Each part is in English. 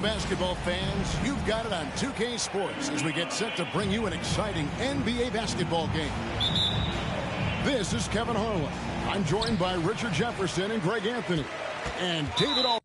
Basketball fans, you've got it on 2K Sports as we get set to bring you an exciting NBA basketball game. This is Kevin Harlan. I'm joined by Richard Jefferson and Greg Anthony. And David Aldridge.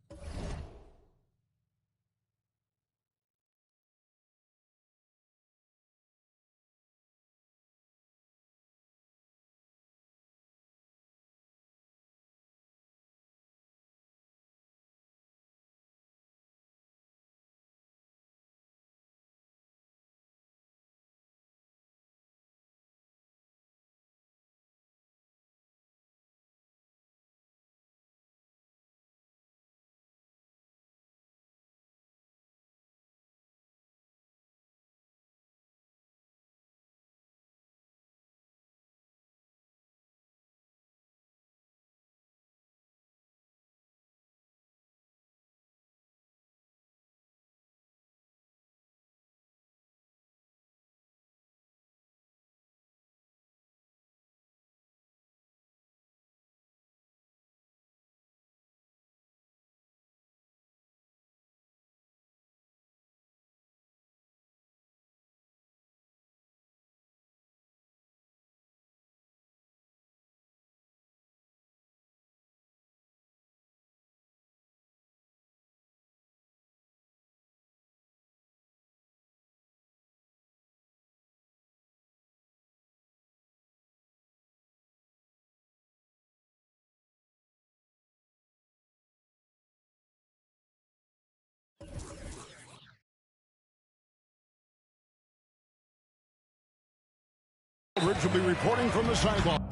Aldridge will be reporting from the sideline.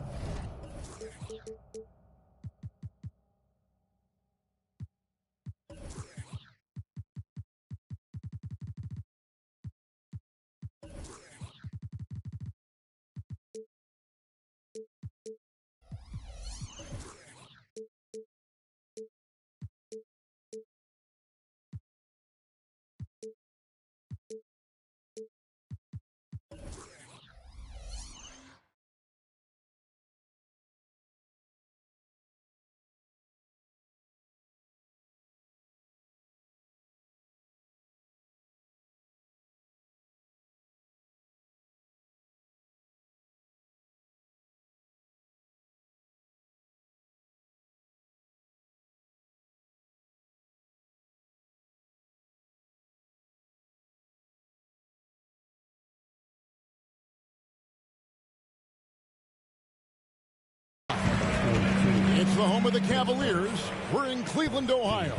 It's the home of the Cavaliers. We're in Cleveland, Ohio.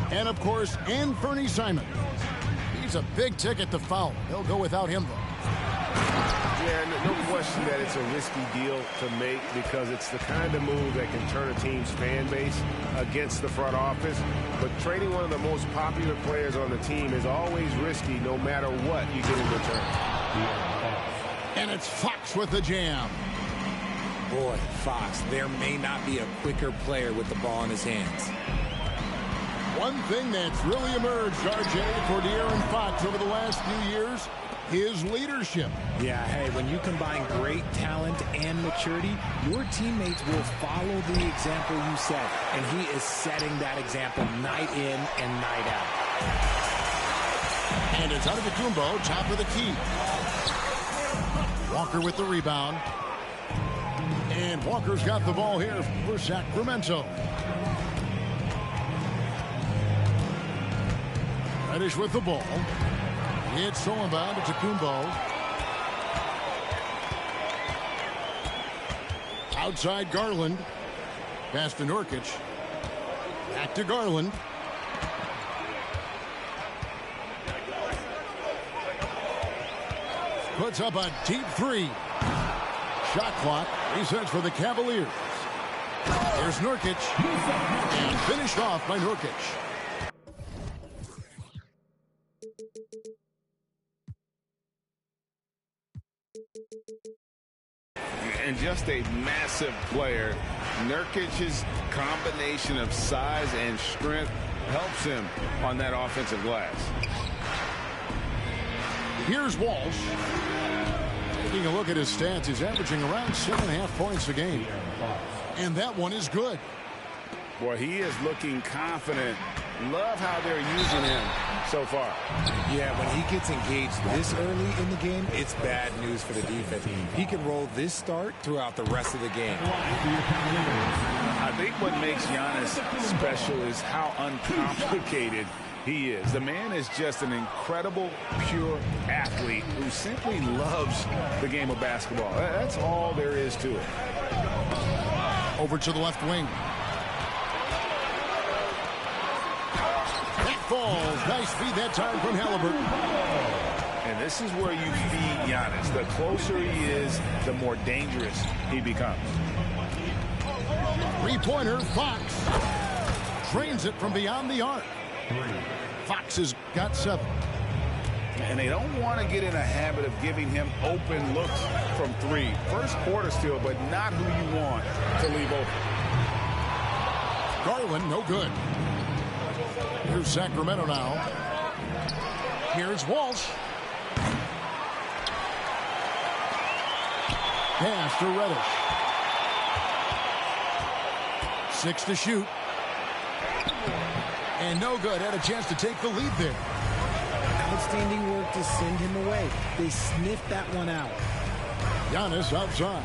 And, of course, Anfernee Simons. He's a big ticket to foul. They'll go without him, though. Yeah, no question that it's a risky deal to make because it's the kind of move that can turn a team's fan base against the front office. But trading one of the most popular players on the team is always risky no matter what you get in return. And it's Fox with the jam. Boy, Fox, there may not be a quicker player with the ball in his hands. One thing that's really emerged, RJ, for De'Aaron Fox over the last few years, his leadership. Yeah, hey, when you combine great talent and maturity, your teammates will follow the example you set, and he is setting that example night in and night out. And it's Antetokounmpo, top of the key. Walker with the rebound. And Walker's got the ball here for Sacramento. Reddish with the ball. It's stolen by Antetokounmpo. Outside Garland. Pass to Nurkic. Back to Garland. puts up a deep three. Shot clock resets for the Cavaliers. Here's Nurkic. And finished off by Nurkic. And just a massive player. Nurkic's combination of size and strength helps him on that offensive glass. Here's Walsh. Taking a look at his stats, he's averaging around 7.5 points a game. And that one is good. Boy, he is looking confident. Love how they're using him so far. Yeah, when he gets engaged this early in the game, it's bad news for the defense. He can roll this start throughout the rest of the game. I think what makes Giannis special is how uncomplicated he is. The man is just an incredible, pure athlete who simply loves the game of basketball. That's all there is to it. Over to the left wing. That falls. Nice feed that time from Halliburton. And this is where you feed Giannis. The closer he is, the more dangerous he becomes. Three-pointer, Fox. Drains it from beyond the arc. Fox has got 7. And they don't want to get in a habit of giving him open looks from 3. First quarter still, but not who you want to leave open. Garland, no good. Here's Sacramento now. Here's Walsh. Pass to Reddish. 6 to shoot. And no good. Had a chance to take the lead there. Outstanding work to send him away. They sniffed that one out. Giannis outside.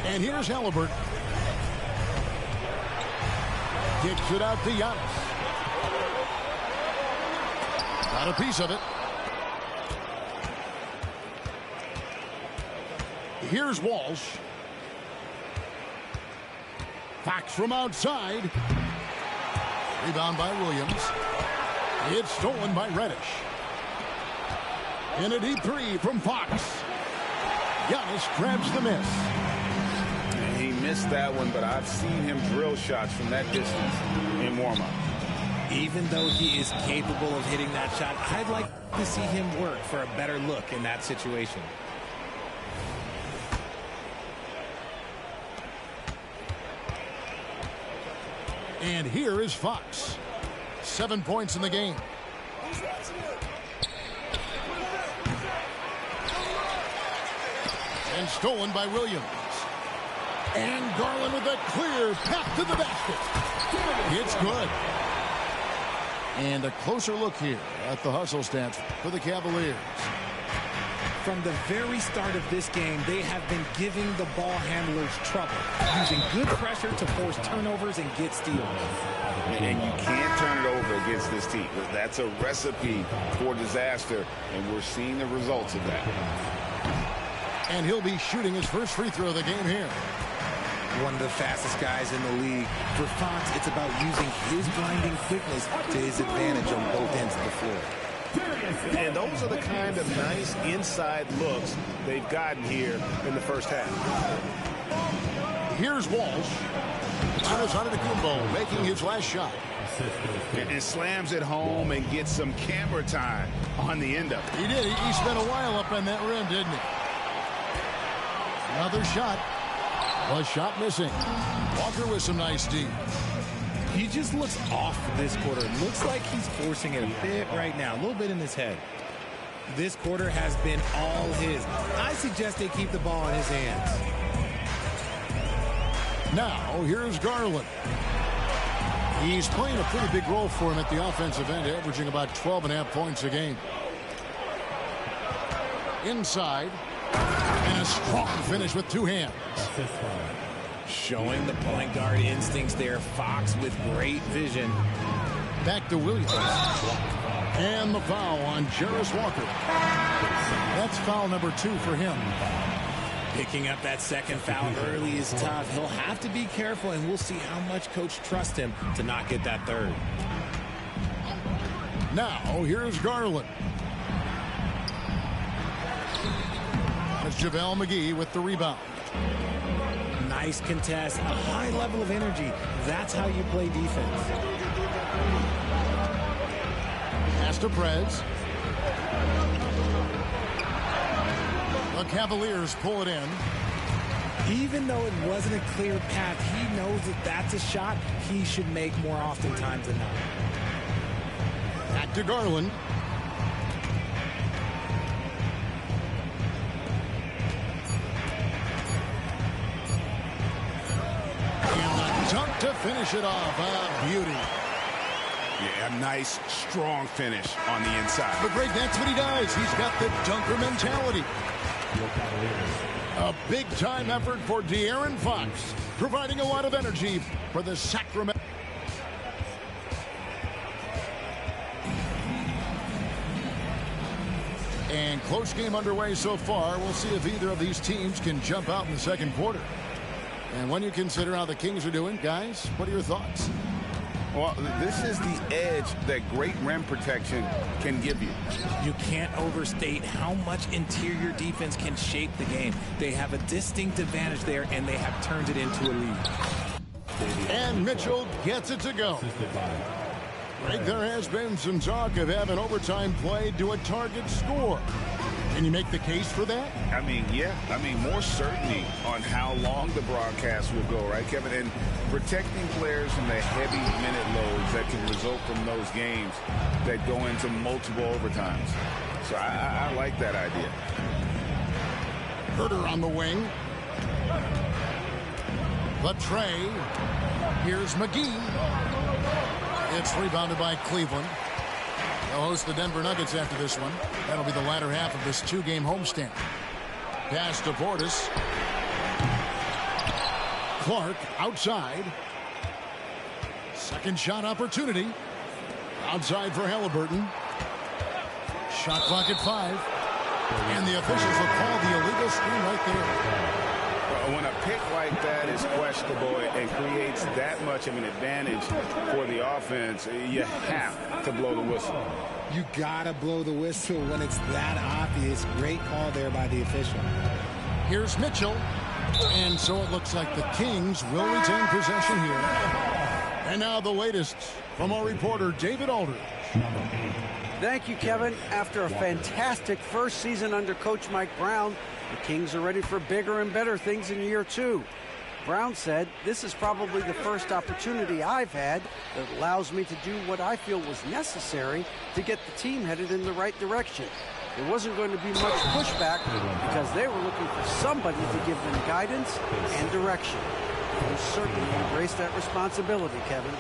And here's Halliburton. Kicks it out to Giannis. Got a piece of it. Here's Walsh. Fox from outside. Rebound by Williams. It's stolen by Reddish. And a deep 3 from Fox. Giannis grabs the miss. He missed that one, but I've seen him drill shots from that distance in warm-up. Even though he is capable of hitting that shot, I'd like to see him work for a better look in that situation. And here is Fox. 7 points in the game. And stolen by Williams. And Garland with a clear path to the basket. It's good. And a closer look here at the hustle stats for the Cavaliers. From the very start of this game, they have been giving the ball handlers trouble, using good pressure to force turnovers and get steals. And you can't turn it over against this team. That's a recipe for disaster, and we're seeing the results of that. And he'll be shooting his first free throw of the game here. One of the fastest guys in the league. For Fox, it's about using his blinding quickness to his advantage on both ends of the floor. And those are the kind of nice inside looks they've gotten here in the first half. Here's Walsh. Giannis Antetokounmpo making his last shot. And slams it home and gets some camera time on the end of it. He did. He spent a while up on that rim, didn't he? Another shot. A shot missing. Walker with some nice D. He just looks off this quarter. Looks like he's forcing it a bit right now. A little bit in his head. This quarter has been all his. I suggest they keep the ball in his hands. Now, here's Garland. He's playing a pretty big role for him at the offensive end, averaging about 12.5 points a game. Inside. And a strong finish with 2 hands. Showing the point guard instincts there. Fox with great vision. Back to Williams. And the foul on Jarace Walker. That's foul number 2 for him. Picking up that second foul early is tough. He'll have to be careful, and we'll see how much coach trusts him to not get that third. Now, here's Garland. JaVale McGee with the rebound. Nice contest, a high level of energy. That's how you play defense. Pass to Prez. The Cavaliers pull it in. Even though it wasn't a clear path, he knows that that's a shot he should make more oftentimes than not. Back to Garland. And a dunk to finish it off. A beauty. Yeah, a nice, strong finish on the inside. But Greg, that's what he does. He's got the dunker mentality. A big-time effort for De'Aaron Fox, providing a lot of energy for the Sacramento. And close game underway so far. We'll see if either of these teams can jump out in the second quarter. And when you consider how the Kings are doing, guys, what are your thoughts? Well, this is the edge that great rim protection can give you. You can't overstate how much interior defense can shape the game. They have a distinct advantage there, and they have turned it into a lead. And Mitchell gets it to go. Greg, there has been some talk of having overtime played to a target score. Can you make the case for that? I mean, yeah. I mean, more certainty on how long the broadcast will go, right, Kevin? And protecting players from the heavy minute loads that can result from those games that go into multiple overtimes. So I like that idea. Herter on the wing. Latrey. Here's McGee. It's rebounded by Cleveland. They'll host the Denver Nuggets after this one. That'll be the latter half of this two-game homestand. Pass to Portis. Clark outside. Second shot opportunity. Outside for Halliburton. Shot clock at 5. And the officials will call the illegal screen right there. When a pick like that is questionable and creates that much of an advantage for the offense, you have to blow the whistle. You gotta blow the whistle when it's that obvious. Great call there by the official. Here's Mitchell. And so it looks like the Kings will retain possession here. And now the latest from our reporter, David Aldridge. Thank you, Kevin. After a fantastic first season under Coach Mike Brown, the Kings are ready for bigger and better things in year 2. Brown said, "This is probably the first opportunity I've had that allows me to do what I feel was necessary to get the team headed in the right direction. There wasn't going to be much pushback because they were looking for somebody to give them guidance and direction." He certainly embraced that responsibility, Kevin.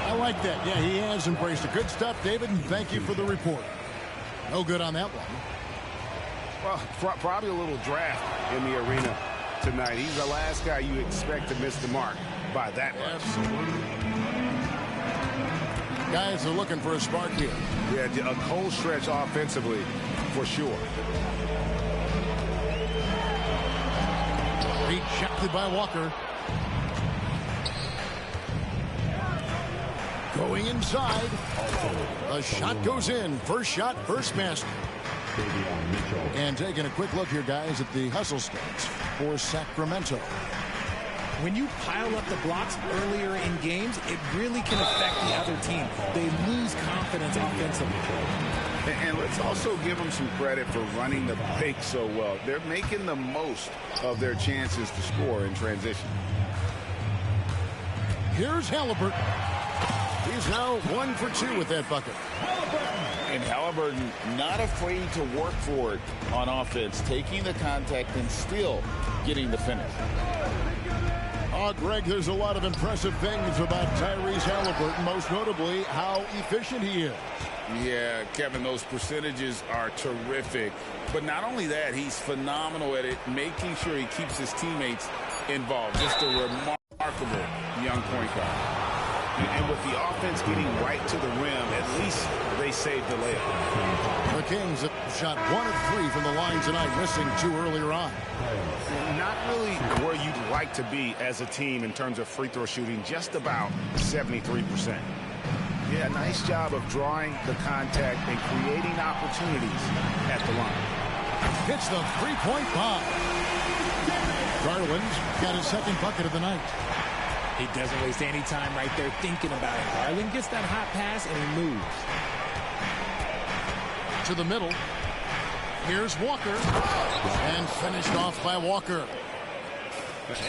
I like that. Yeah, he has embraced it. Good stuff, David, and thank you for the report. No good on that one. Well, probably a little draft in the arena tonight. He's the last guy you expect to miss the mark by that much. Absolutely. Guys are looking for a spark here. Yeah, a cold stretch offensively, for sure. Rejected by Walker. Going inside. A shot goes in. First shot, first basket. And taking a quick look here, guys, at the hustle stats for Sacramento. When you pile up the blocks earlier in games, it really can affect the other team. They lose confidence offensively. And let's also give them some credit for running the break so well. They're making the most of their chances to score in transition. Here's Halliburton. He's now 1 for 2 with that bucket. And Halliburton not afraid to work for it on offense, taking the contact and still getting the finish. Greg, there's a lot of impressive things about Tyrese Halliburton, most notably how efficient he is. Yeah, Kevin, those percentages are terrific. But not only that, he's phenomenal at it, making sure he keeps his teammates involved. Just a remarkable young point guard. And with the offense getting right to the rim, at least they saved the layup. The Kings have shot 1 of 3 from the line tonight, missing 2 earlier on. Not really where you'd like to be as a team in terms of free throw shooting, just about 73%. Yeah, nice job of drawing the contact and creating opportunities at the line. hits the three-point bomb. Garland's got his second bucket of the night. He doesn't waste any time right there thinking about it. Garland gets that hot pass and he moves. To the middle. Here's Walker. And finished off by Walker.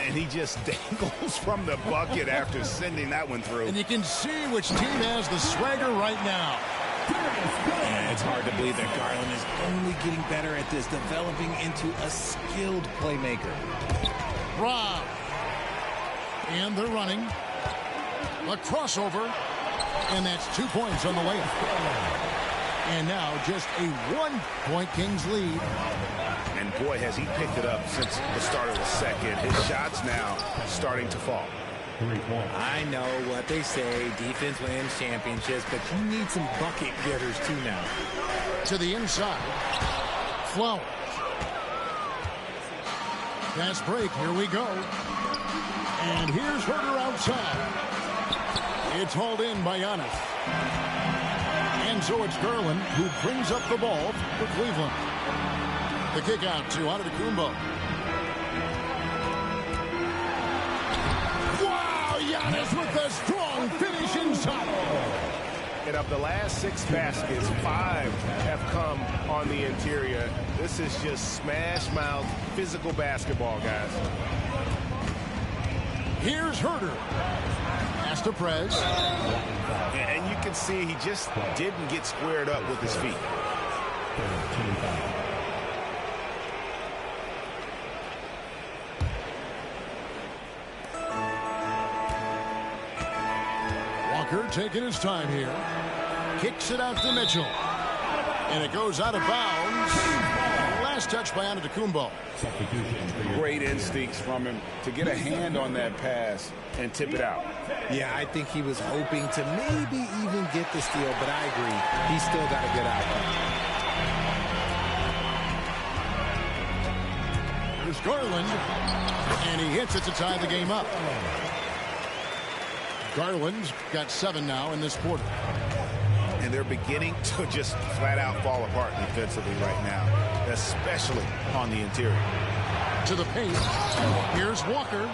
And he just dangles from the bucket after sending that one through. And you can see which team has the swagger right now. And it's hard to believe that Garland is only getting better at this, developing into a skilled playmaker. Rob. And they're running. A crossover. And that's 2 points on the layup. And now just a 1-point Kings lead. And boy, has he picked it up since the start of the second. His shots now starting to fall. I know what they say, defense wins championships, but you need some bucket getters too now. To the inside. Flowers. Fast break, here we go. And here's Herter outside. It's hauled in by Giannis. And so it's Garland who brings up the ball for Cleveland. The kick out to Antetokounmpo. Wow, Giannis with a strong finish inside. And of the last 6 baskets, 5 have come on the interior. This is just smash mouth physical basketball, guys. Here's Herter. Pass to Prez. And you can see he just didn't get squared up with his feet. Walker taking his time here. Kicks it out to Mitchell. And it goes out of bounds. Last touch by Antetokounmpo. Great instincts from him to get a hand on that pass and tip it out. Yeah, I think he was hoping to maybe even get the steal, but I agree. He's still got a good outlet. Here's Garland. And he hits it to tie the game up. Garland's got 7 now in this quarter. And they're beginning to just flat out fall apart defensively right now, especially on the interior. To the paint. Here's Walker.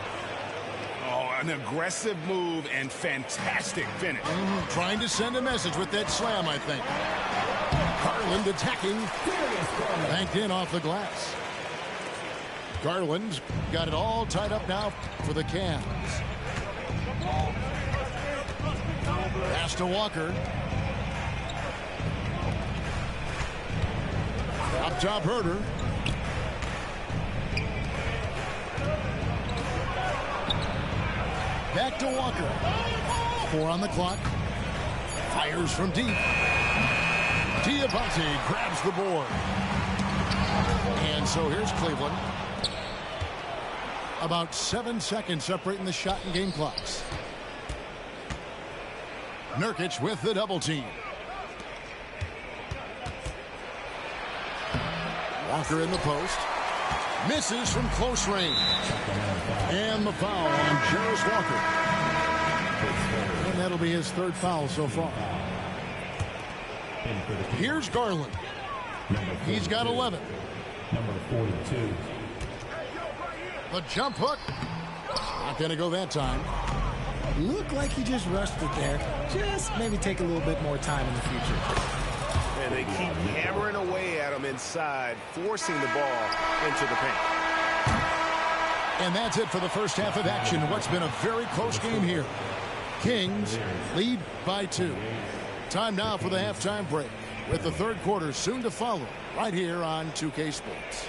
Oh, an aggressive move and fantastic finish. Trying to send a message with that slam, I think. Garland attacking. Banked in off the glass. Garland's got it all tied up now for the Cavs. Pass to Walker. Up top, Herter. Back to Walker. 4 on the clock. Fires from deep. Diabate grabs the board. And so here's Cleveland. About 7 seconds separating the shot and game clocks. Nurkic with the double team. Walker in the post. Misses from close range. And the foul on Jarris Walker. And that'll be his 3rd foul so far. Here's Garland. He's got 11. Number 42. The jump hook. Not going to go that time. Looked like he just rushed it there. Just maybe take a little bit more time in the future. And they keep hammering away at him inside, forcing the ball into the paint. And that's it for the first half of action. What's been a very close game here. Kings lead by 2. Time now for the halftime break, with the 3rd quarter soon to follow right here on 2K Sports.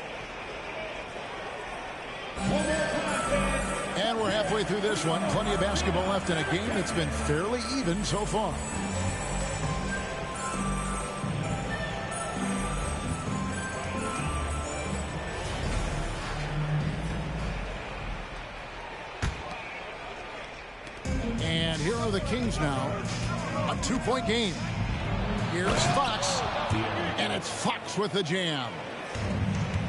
And we're halfway through this one. Plenty of basketball left in a game that's been fairly even so far. And here are the Kings now. A 2-point game. Here's Fox. And it's Fox with the jam.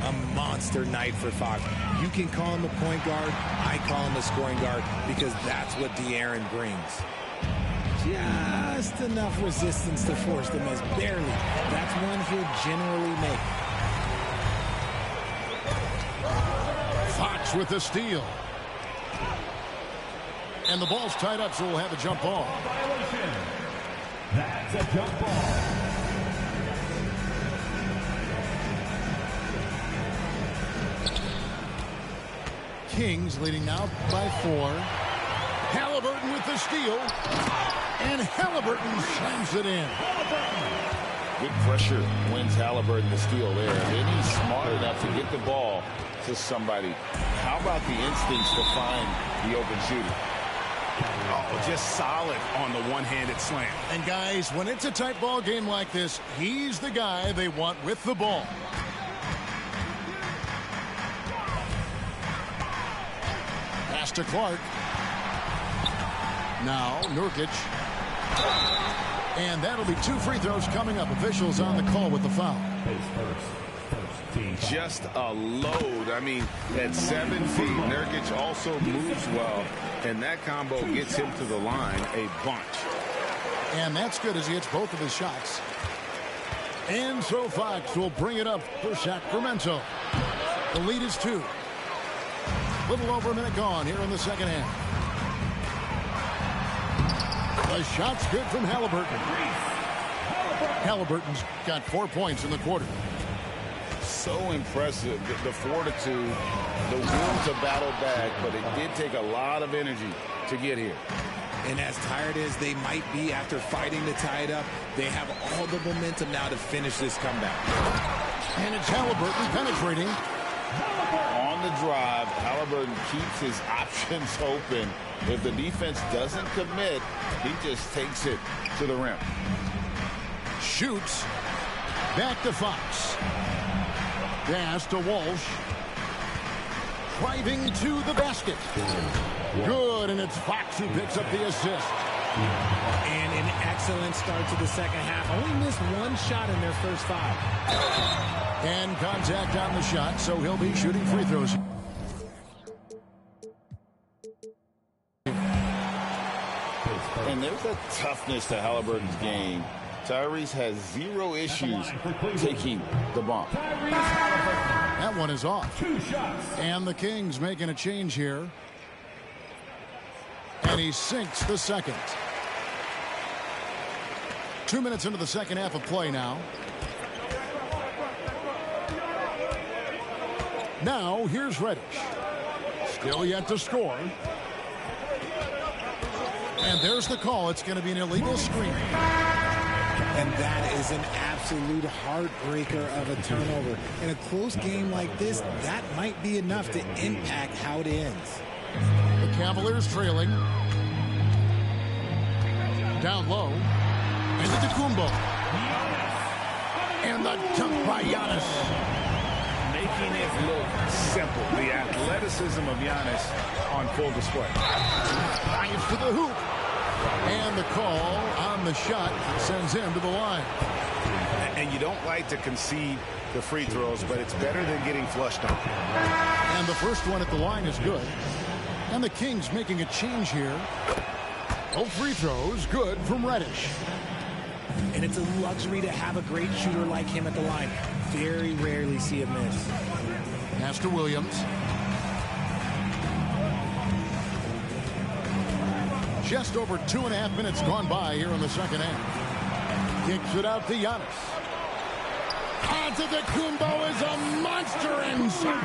A monster night for Fox. You can call him a point guard. I call him a scoring guard because that's what De'Aaron brings. Just enough resistance to force the miss. Barely. That's one he'll generally make. Fox with the steal. And the ball's tied up, so we'll have a jump ball. That's a jump ball. Kings leading now by 4. Halliburton with the steal. And Halliburton slams it in. Good pressure wins Halliburton the steal there. Then he's smart enough to get the ball to somebody. How about the instincts to find the open shooter? Oh, just solid on the one-handed slam. And guys, when it's a tight ball game like this, he's the guy they want with the ball. Pass to Clark. Now Nurkic. And that'll be 2 free throws coming up. Officials on the call with the foul. Just a load. I mean, at 7 feet, Nurkic also moves well, and that combo gets him to the line a bunch. And that's good as he hits both of his shots. And so Fox will bring it up for Sacramento. The lead is 2. Little over a minute gone here in the second half. The shot's good from Halliburton. Halliburton's got 4 points in the quarter. So impressive, the fortitude, the will to battle back, but it did take a lot of energy to get here. And as tired as they might be after fighting to tie it up, they have all the momentum now to finish this comeback. And it's Halliburton penetrating. On the drive, Halliburton keeps his options open. If the defense doesn't commit, he just takes it to the rim. Shoots. Back to Fox. Pass to Walsh. Driving to the basket. Good, and it's Fox who picks up the assist. And an excellent start to the second half. Only missed 1 shot in their first 5. And contact on the shot, so he'll be shooting free throws. And there's a toughness to Halliburton's game. Tyrese has 0 issues taking the bump. That one is off. 2 shots. And the Kings making a change here. And he sinks the second. 2 minutes into the second half of play now. Now here's Reddish. Still yet to score. And there's the call. It's going to be an illegal screen. And that is an absolute heartbreaker of a turnover. In a close game like this, that might be enough to impact how it ends. The Cavaliers trailing. Down low. Into Antetokounmpo. And the dunk by Giannis. Making it look simple. The athleticism of Giannis on full display. Drives to the hoop. And the call on the shot sends him to the line. And you don't like to concede the free throws, but it's better than getting flushed on. And the first one at the line is good. And the Kings making a change here. No free throws. Good from Reddish. And it's a luxury to have a great shooter like him at the line. Very rarely see a miss. Pass to Williams. Just over 2.5 minutes gone by here in the second half. Kicks it out to Giannis. Antetokounmpo is a monster inside.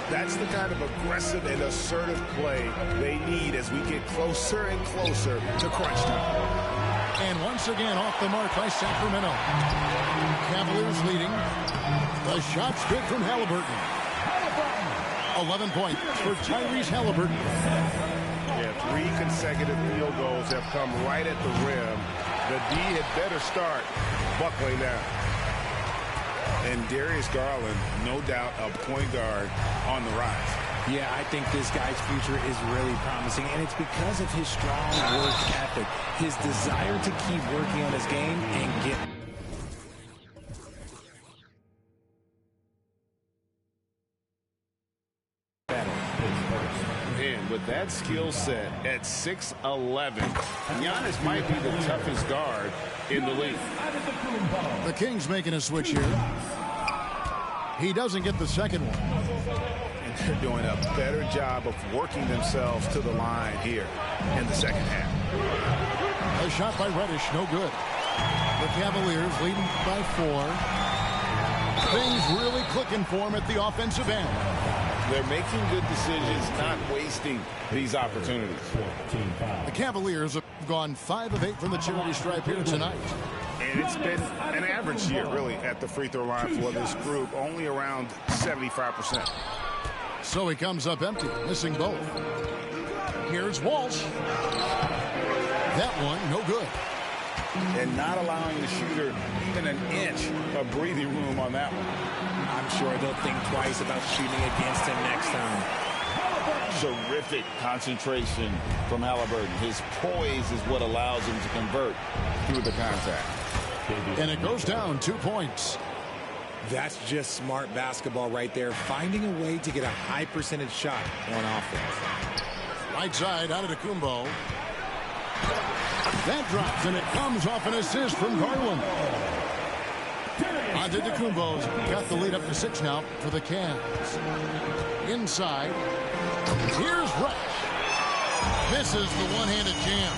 That's the kind of aggressive and assertive play they need as we get closer and closer to crunch time. And once again off the mark by Sacramento. Cavaliers leading. The shot's good from Halliburton. 11 points for Tyrese Halliburton. Yeah, 3 consecutive field goals have come right at the rim. The D had better start buckling down. And Darius Garland, no doubt a point guard on the rise. Yeah, I think this guy's future is really promising, and it's because of his strong work ethic, his desire to keep working on his game and get... And with that skill set at 6'11", Giannis might be the toughest guard in the league. The Kings making a switch here. He doesn't get the second one. And they're doing a better job of working themselves to the line here in the second half. A shot by Reddish, no good. The Cavaliers leading by 4. Things really clicking for them at the offensive end. They're making good decisions, not wasting these opportunities. The Cavaliers have gone 5 of 8 from the charity stripe here tonight. And it's been an average year, really, at the free throw line for this group, only around 75%. So he comes up empty, missing both. Here's Walsh. That one, no good. And not allowing the shooter even an inch of breathing room on that one. I'm sure they'll think twice about shooting against him next time. Terrific concentration from Halliburton. His poise is what allows him to convert through the contact. And it goes down 2 points. That's just smart basketball right there, finding a way to get a high percentage shot on offense. Right side, out of Antetokounmpo. That drops, and it comes off an assist from Garland. Antetokounmpo's got the lead up to 6 now for the Cavs. Inside, here's Rush. Misses the one-handed jam.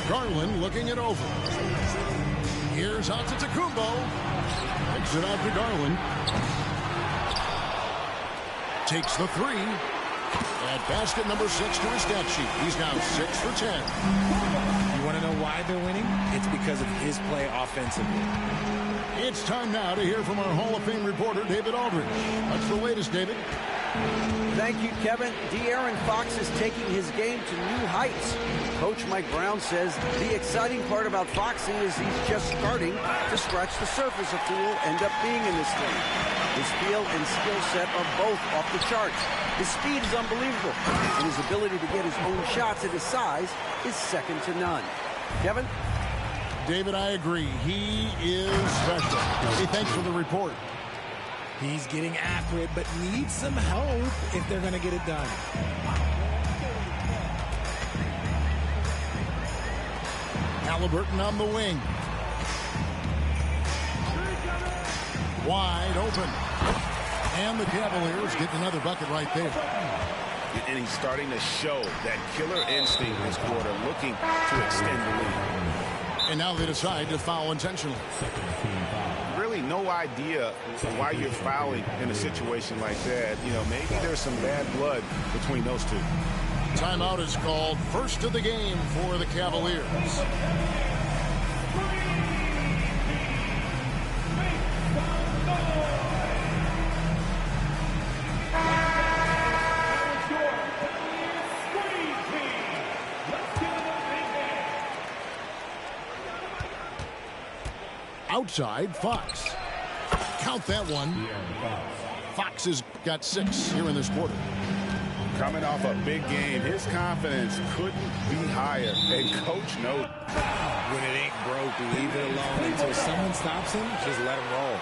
Garland looking it over. Here's Antetokounmpo. Picks it out to Garland. Takes the 3. At basket number 6 to his stat sheet. He's now 6 for 10. You want to know why they're winning? It's because of his play offensively. It's time now to hear from our Hall of Fame reporter, David Aldridge. What's the latest, David? Thank you, Kevin. De'Aaron Fox is taking his game to new heights. Coach Mike Brown says the exciting part about Foxy is he's just starting to scratch the surface of who will end up being in this league. His feel and skill set are both off the charts. His speed is unbelievable, and his ability to get his own shots at his size is second to none. Kevin? David, I agree. He is special. Hey, thanks for the report. He's getting after it, but needs some help if they're going to get it done. Halliburton on the wing. Wide open. And the Cavaliers get another bucket right there. And he's starting to show that killer instinct this quarter, looking to extend the lead. And now they decide to foul intentionally. Really no idea why you're fouling in a situation like that. You know, maybe there's some bad blood between those two. Timeout is called. First of the game for the Cavaliers. Outside, Fox. Count that one. Fox has got 6 here in this quarter. Coming off a big game, his confidence couldn't be higher. And coach knows. When it ain't broke, leave it alone until someone stops him. Just let him roll.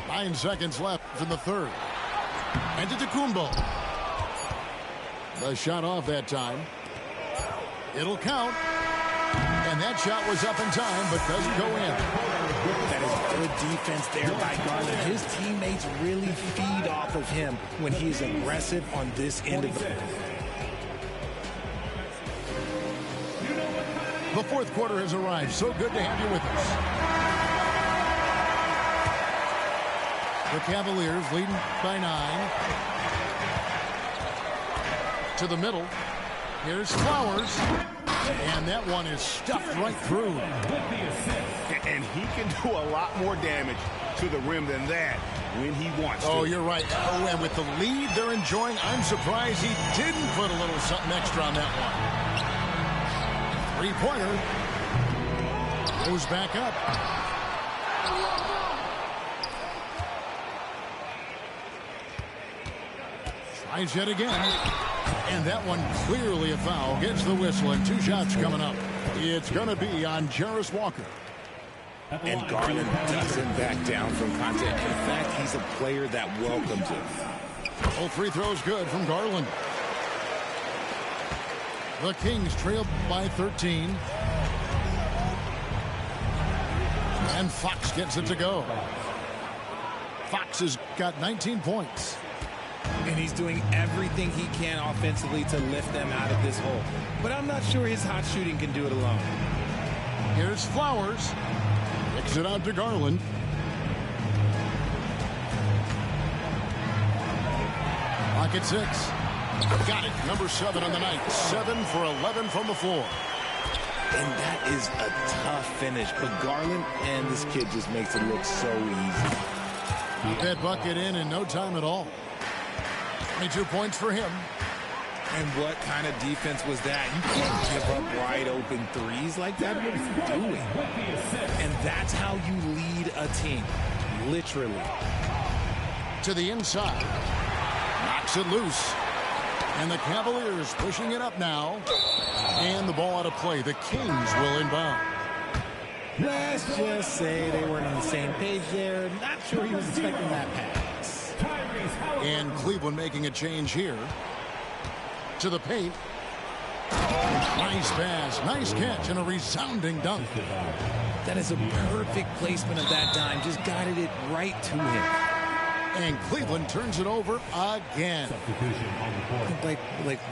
Nine seconds left in the third. And Antetokounmpo. The shot off that time. It'll count. And that shot was up in time, but doesn't go in. That is good defense there by Garland. His teammates really feed off of him when he is aggressive on this end of the... The fourth quarter has arrived. So good to have you with us. The Cavaliers leading by 9. To the middle. Here's Flowers. And that one is stuffed right through. And he can do a lot more damage to the rim than that when he wants to. Oh, you're right. Oh, and with the lead they're enjoying, I'm surprised he didn't put a little something extra on that one. Three-pointer. Goes back up. Tries yet again. And that one clearly a foul. Gets the whistle, and 2 shots coming up. It's going to be on Jarris Walker. And Garland doesn't back down from contact. In fact, he's a player that welcomes it. Both free throws good from Garland. The Kings trail by 13. And Fox gets it to go. Fox has got 19 points. And he's doing everything he can offensively to lift them out of this hole. But I'm not sure his hot shooting can do it alone. Here's Flowers. Kicks it out to Garland. Clock at 6. Got it. Number 7 on the night. 7 for 11 from the floor. And that is a tough finish. But Garland and this kid just makes it look so easy. Got that bucket in no time at all. 22 points for him. And what kind of defense was that? You can't give up wide open threes like that. What are you doing? And that's how you lead a team. Literally. To the inside. Knocks it loose. And the Cavaliers pushing it up now. And the ball out of play. The Kings will inbound. Let's just say they weren't on the same page there. Not sure he was expecting that pass. And Cleveland making a change here. To the paint. Nice pass. Nice catch and a resounding dunk. That is a perfect placement of that dime. Just guided it right to him. And Cleveland turns it over again. Like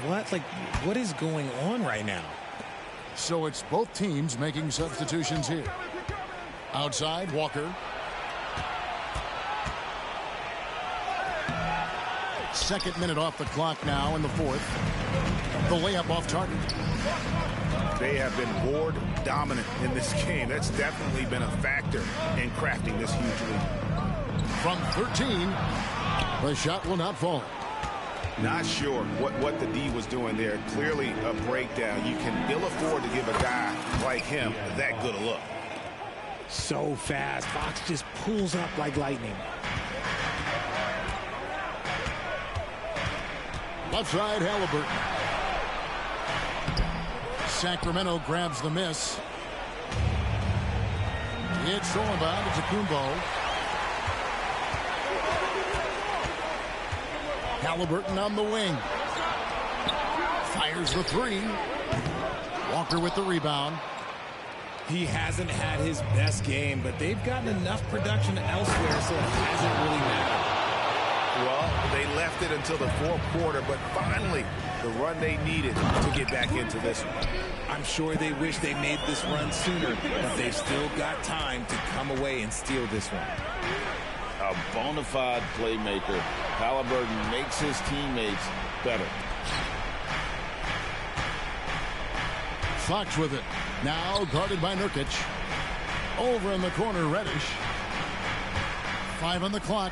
what? Like what is going on right now? So it's both teams making substitutions here. Outside, Walker. Second minute off the clock now in the fourth. The layup off target. They have been board dominant in this game. That's definitely been a factor in crafting this huge lead. From 13, the shot will not fall. Not sure what the D was doing there. Clearly a breakdown. You can ill afford to give a guy like him that good a look. So fast. Fox just pulls up like lightning. Left side, Halliburton. Sacramento grabs the miss. It's stolen by Antetokounmpo. Halliburton on the wing. Fires the three. Walker with the rebound. He hasn't had his best game, but they've gotten enough production elsewhere, so it hasn't really mattered. Well, they left it until the fourth quarter, but finally the run they needed to get back into this one. I'm sure they wish they made this run sooner, but they've still got time to come away and steal this one. A bona fide playmaker. Halliburton makes his teammates better. Fox with it. Now guarded by Nurkic. Over in the corner, Reddish. 5 on the clock.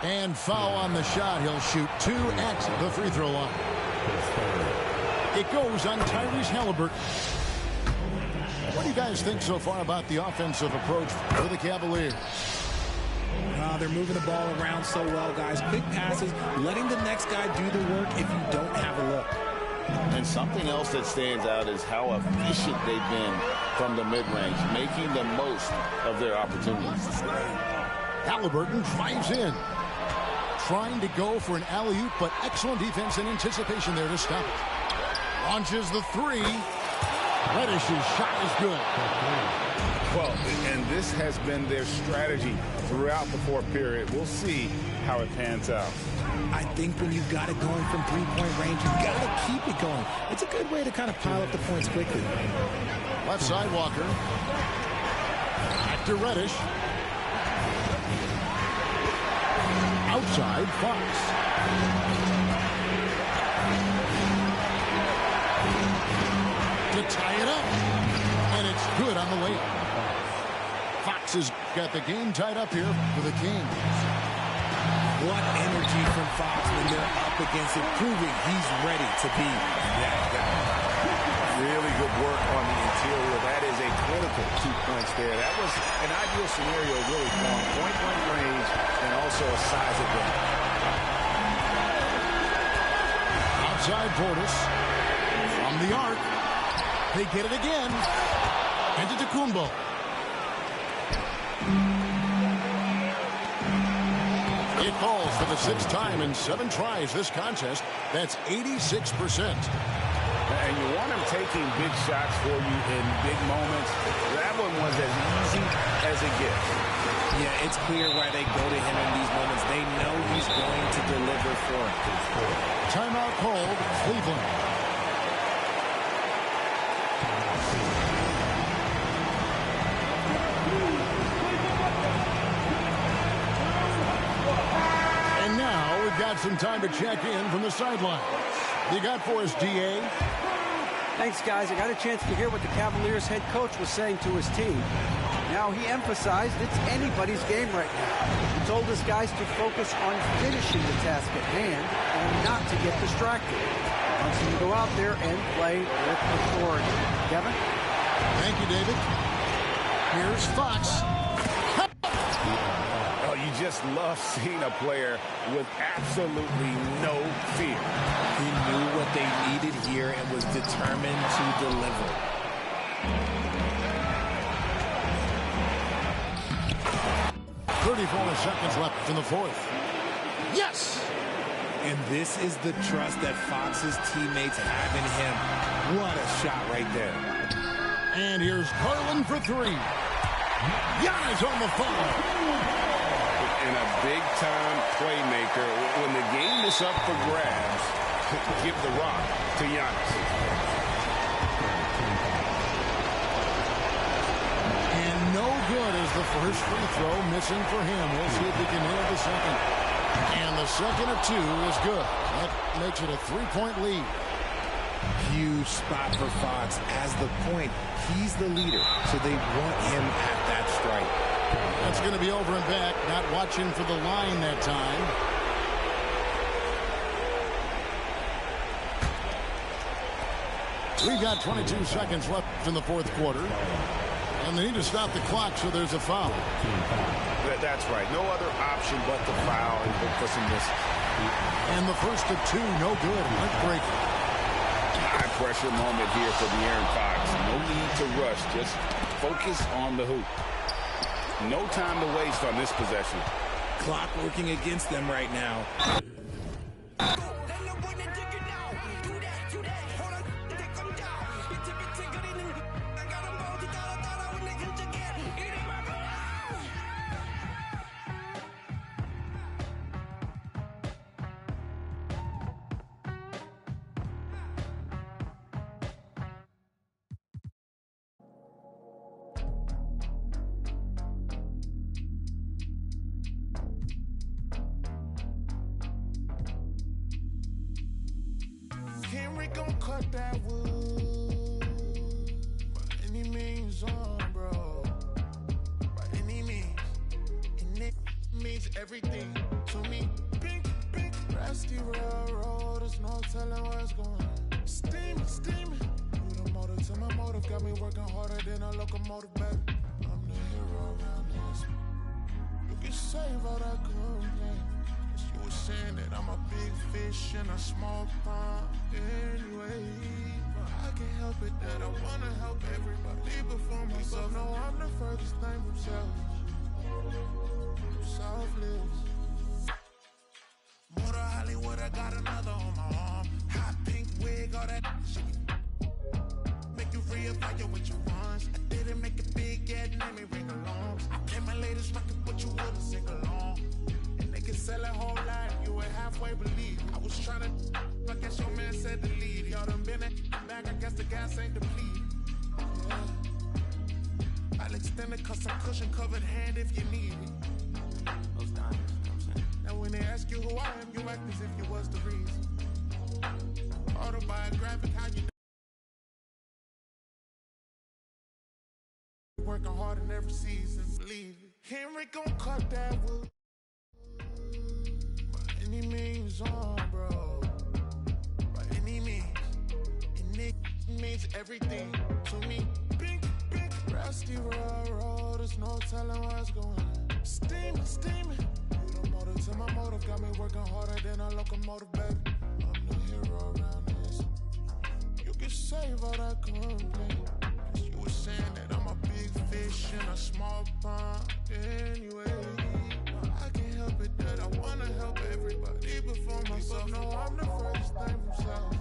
And foul on the shot. He'll shoot 2 at the free throw line. It goes on Tyrese Halliburton. What do you guys think so far about the offensive approach for the Cavaliers? They're moving the ball around so well, guys. Quick passes, letting the next guy do the work if you don't have a look. And something else that stands out is how efficient they've been from the mid-range, making the most of their opportunities. Halliburton drives in. Trying to go for an alley-oop, but excellent defense and anticipation there to stop it. Launches the three. Reddish's shot is good. Well, and this has been their strategy throughout the fourth period. We'll see how it pans out. I think when you've got it going from three-point range, you've got to keep it going. It's a good way to kind of pile up the points quickly. Left side, Walker. Back to Reddish. Outside, Fox. To tie it up. And it's good on the layup. Fox has got the game tied up here for the Kings. What energy from Fox when they're up against it, proving he's ready to be that guy. Really good work on the interior. That is a critical 2 points there. That was an ideal scenario really for him. Point-blank range and also a size advantage. Outside Portis. From the arc. They get it again. Antetokounmpo. It falls for the 6th time in 7 tries this contest. That's 86%. And you want to him taking big shots for you in big moments, that one was as easy as it gets. Yeah, it's clear why they go to him in these moments. They know he's going to deliver for them. Timeout called, Cleveland. And now we've got some time to check in from the sidelines. You got for us, D.A.? Thanks, guys. I got a chance to hear what the Cavaliers head coach was saying to his team. Now, he emphasized it's anybody's game right now. He told his guys to focus on finishing the task at hand and not to get distracted. He wants them to go out there and play with authority. Kevin? Thank you, David. Here's Fox. Oh, you just love seeing a player with absolutely no fear. He knew what they needed here and was determined to deliver. 34 seconds left in the fourth. Yes! And this is the trust that Fox's teammates have in him. What a shot right there. And here's Garland for three. Giannis on the follow. And a big-time playmaker. When the game is up for grabs, give the rock to Giannis. And no good as the first free throw missing for him. We'll see if he can nail the second. And the second of two is good. That makes it a three-point lead. Huge spot for Fox. As the point, he's the leader, so they want him at that strike. That's going to be over and back. Not watching for the line that time. We've got 22 seconds left in the fourth quarter. And they need to stop the clock, so there's a foul. That's right. No other option but to foul and look for some misses. And the first of two, no good. Heartbreaking. High pressure moment here for De'Aaron Fox. No need to rush. Just focus on the hoop. No time to waste on this possession. Clock working against them right now. Henry gon' cut that wood by any means on, bro. By any means. And it means everything to me. Pink, pink, rusty railroad. There's no telling what's going on. Steaming, steaming. You the motor to my motive. Got me working harder than a locomotive, baby. I'm the hero around this. You can save all that complaint. You were saying that I'm a big fish in a small pond anyway. But I can't help it that I wanna help everybody before myself. No, I'm the furthest thing from selfless. Motor Hollywood, I got another on my arm. Hot pink wig, all that shit. Make you reevaluate what you want. I didn't make it big yet, let me ring along. I play my latest record, but you wouldn't sing along. Can sell a whole lot, you would halfway believe. I was trying to, I guess your man said to lead. Y'all done been back, I guess the gas ain't depleted. Yeah. I'll extend it cause I'm cushion covered hand if you need it. Those diamonds, you know what I'm saying? Now when they ask you who I am, you act as if you was the reason. Autobiographic, how you working hard in every season, believe it. Henry gon' cut that wood. Any means on, bro. By any means. And it means everything to me. Pink, pink, rusty railroad. There's no telling what's going on. Steaming, steaming. You the motor to my motive. Got me working harder than a locomotive, baby. I'm the hero around this. You can save all that complaint. Cause you were saying that I'm a big fish in a small pond anyway. I can't help it that I wanna help everybody before myself. No, I'm the first thing from self.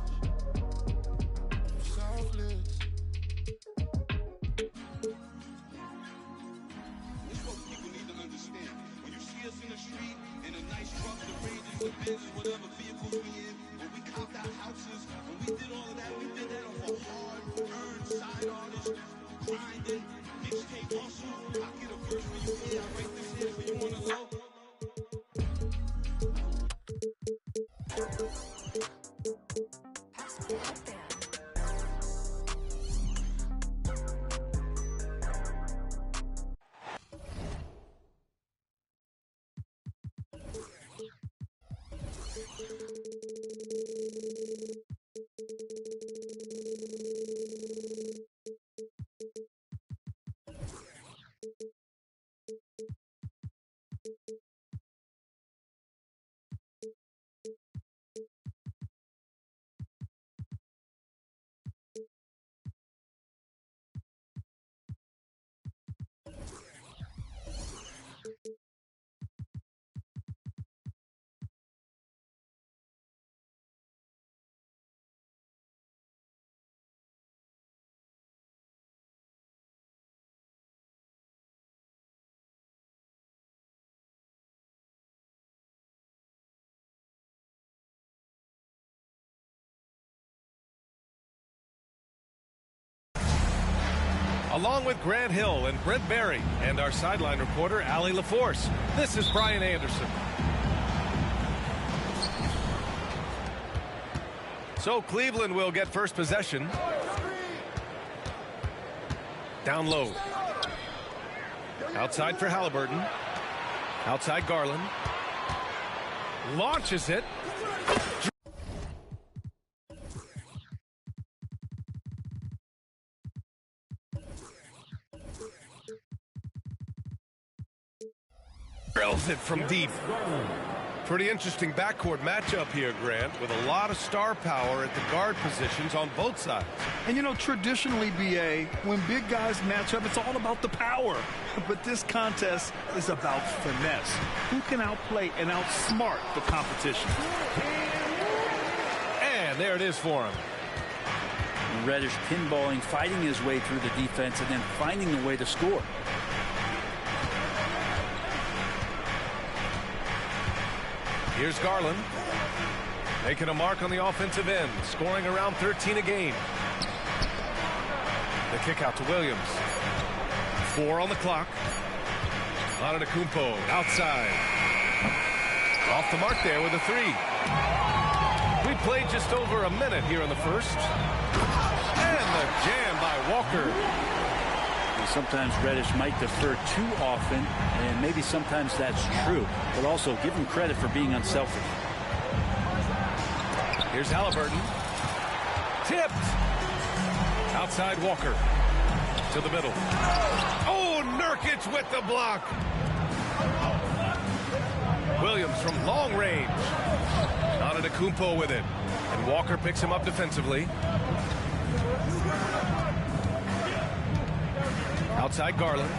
along with Grant Hill and Brent Barry and our sideline reporter, Allie LaForce. This is Brian Anderson. So Cleveland will get first possession. Down low. Outside for Halliburton. Outside Garland. Launches it. Drills it from deep. Pretty interesting backcourt matchup here, Grant, with a lot of star power at the guard positions on both sides. And, you know, traditionally, B.A., when big guys match up, it's all about the power. But this contest is about finesse. Who can outplay and outsmart the competition? And there it is for him. Reddish pinballing, fighting his way through the defense, and then finding a way to score. Here's Garland, making a mark on the offensive end, scoring around 13 a game. The kick out to Williams. 4 on the clock. Antetokounmpo outside. Off the mark there with a 3. We played just over a minute here in the first. And the jam by Walker. Sometimes Reddish might defer too often, and maybe sometimes that's true, but also give him credit for being unselfish. Here's Halliburton. Tipped. Outside Walker. To the middle. Oh, Nurkic with the block. Williams from long range. Antetokounmpo with it. And Walker picks him up defensively. Outside Garland.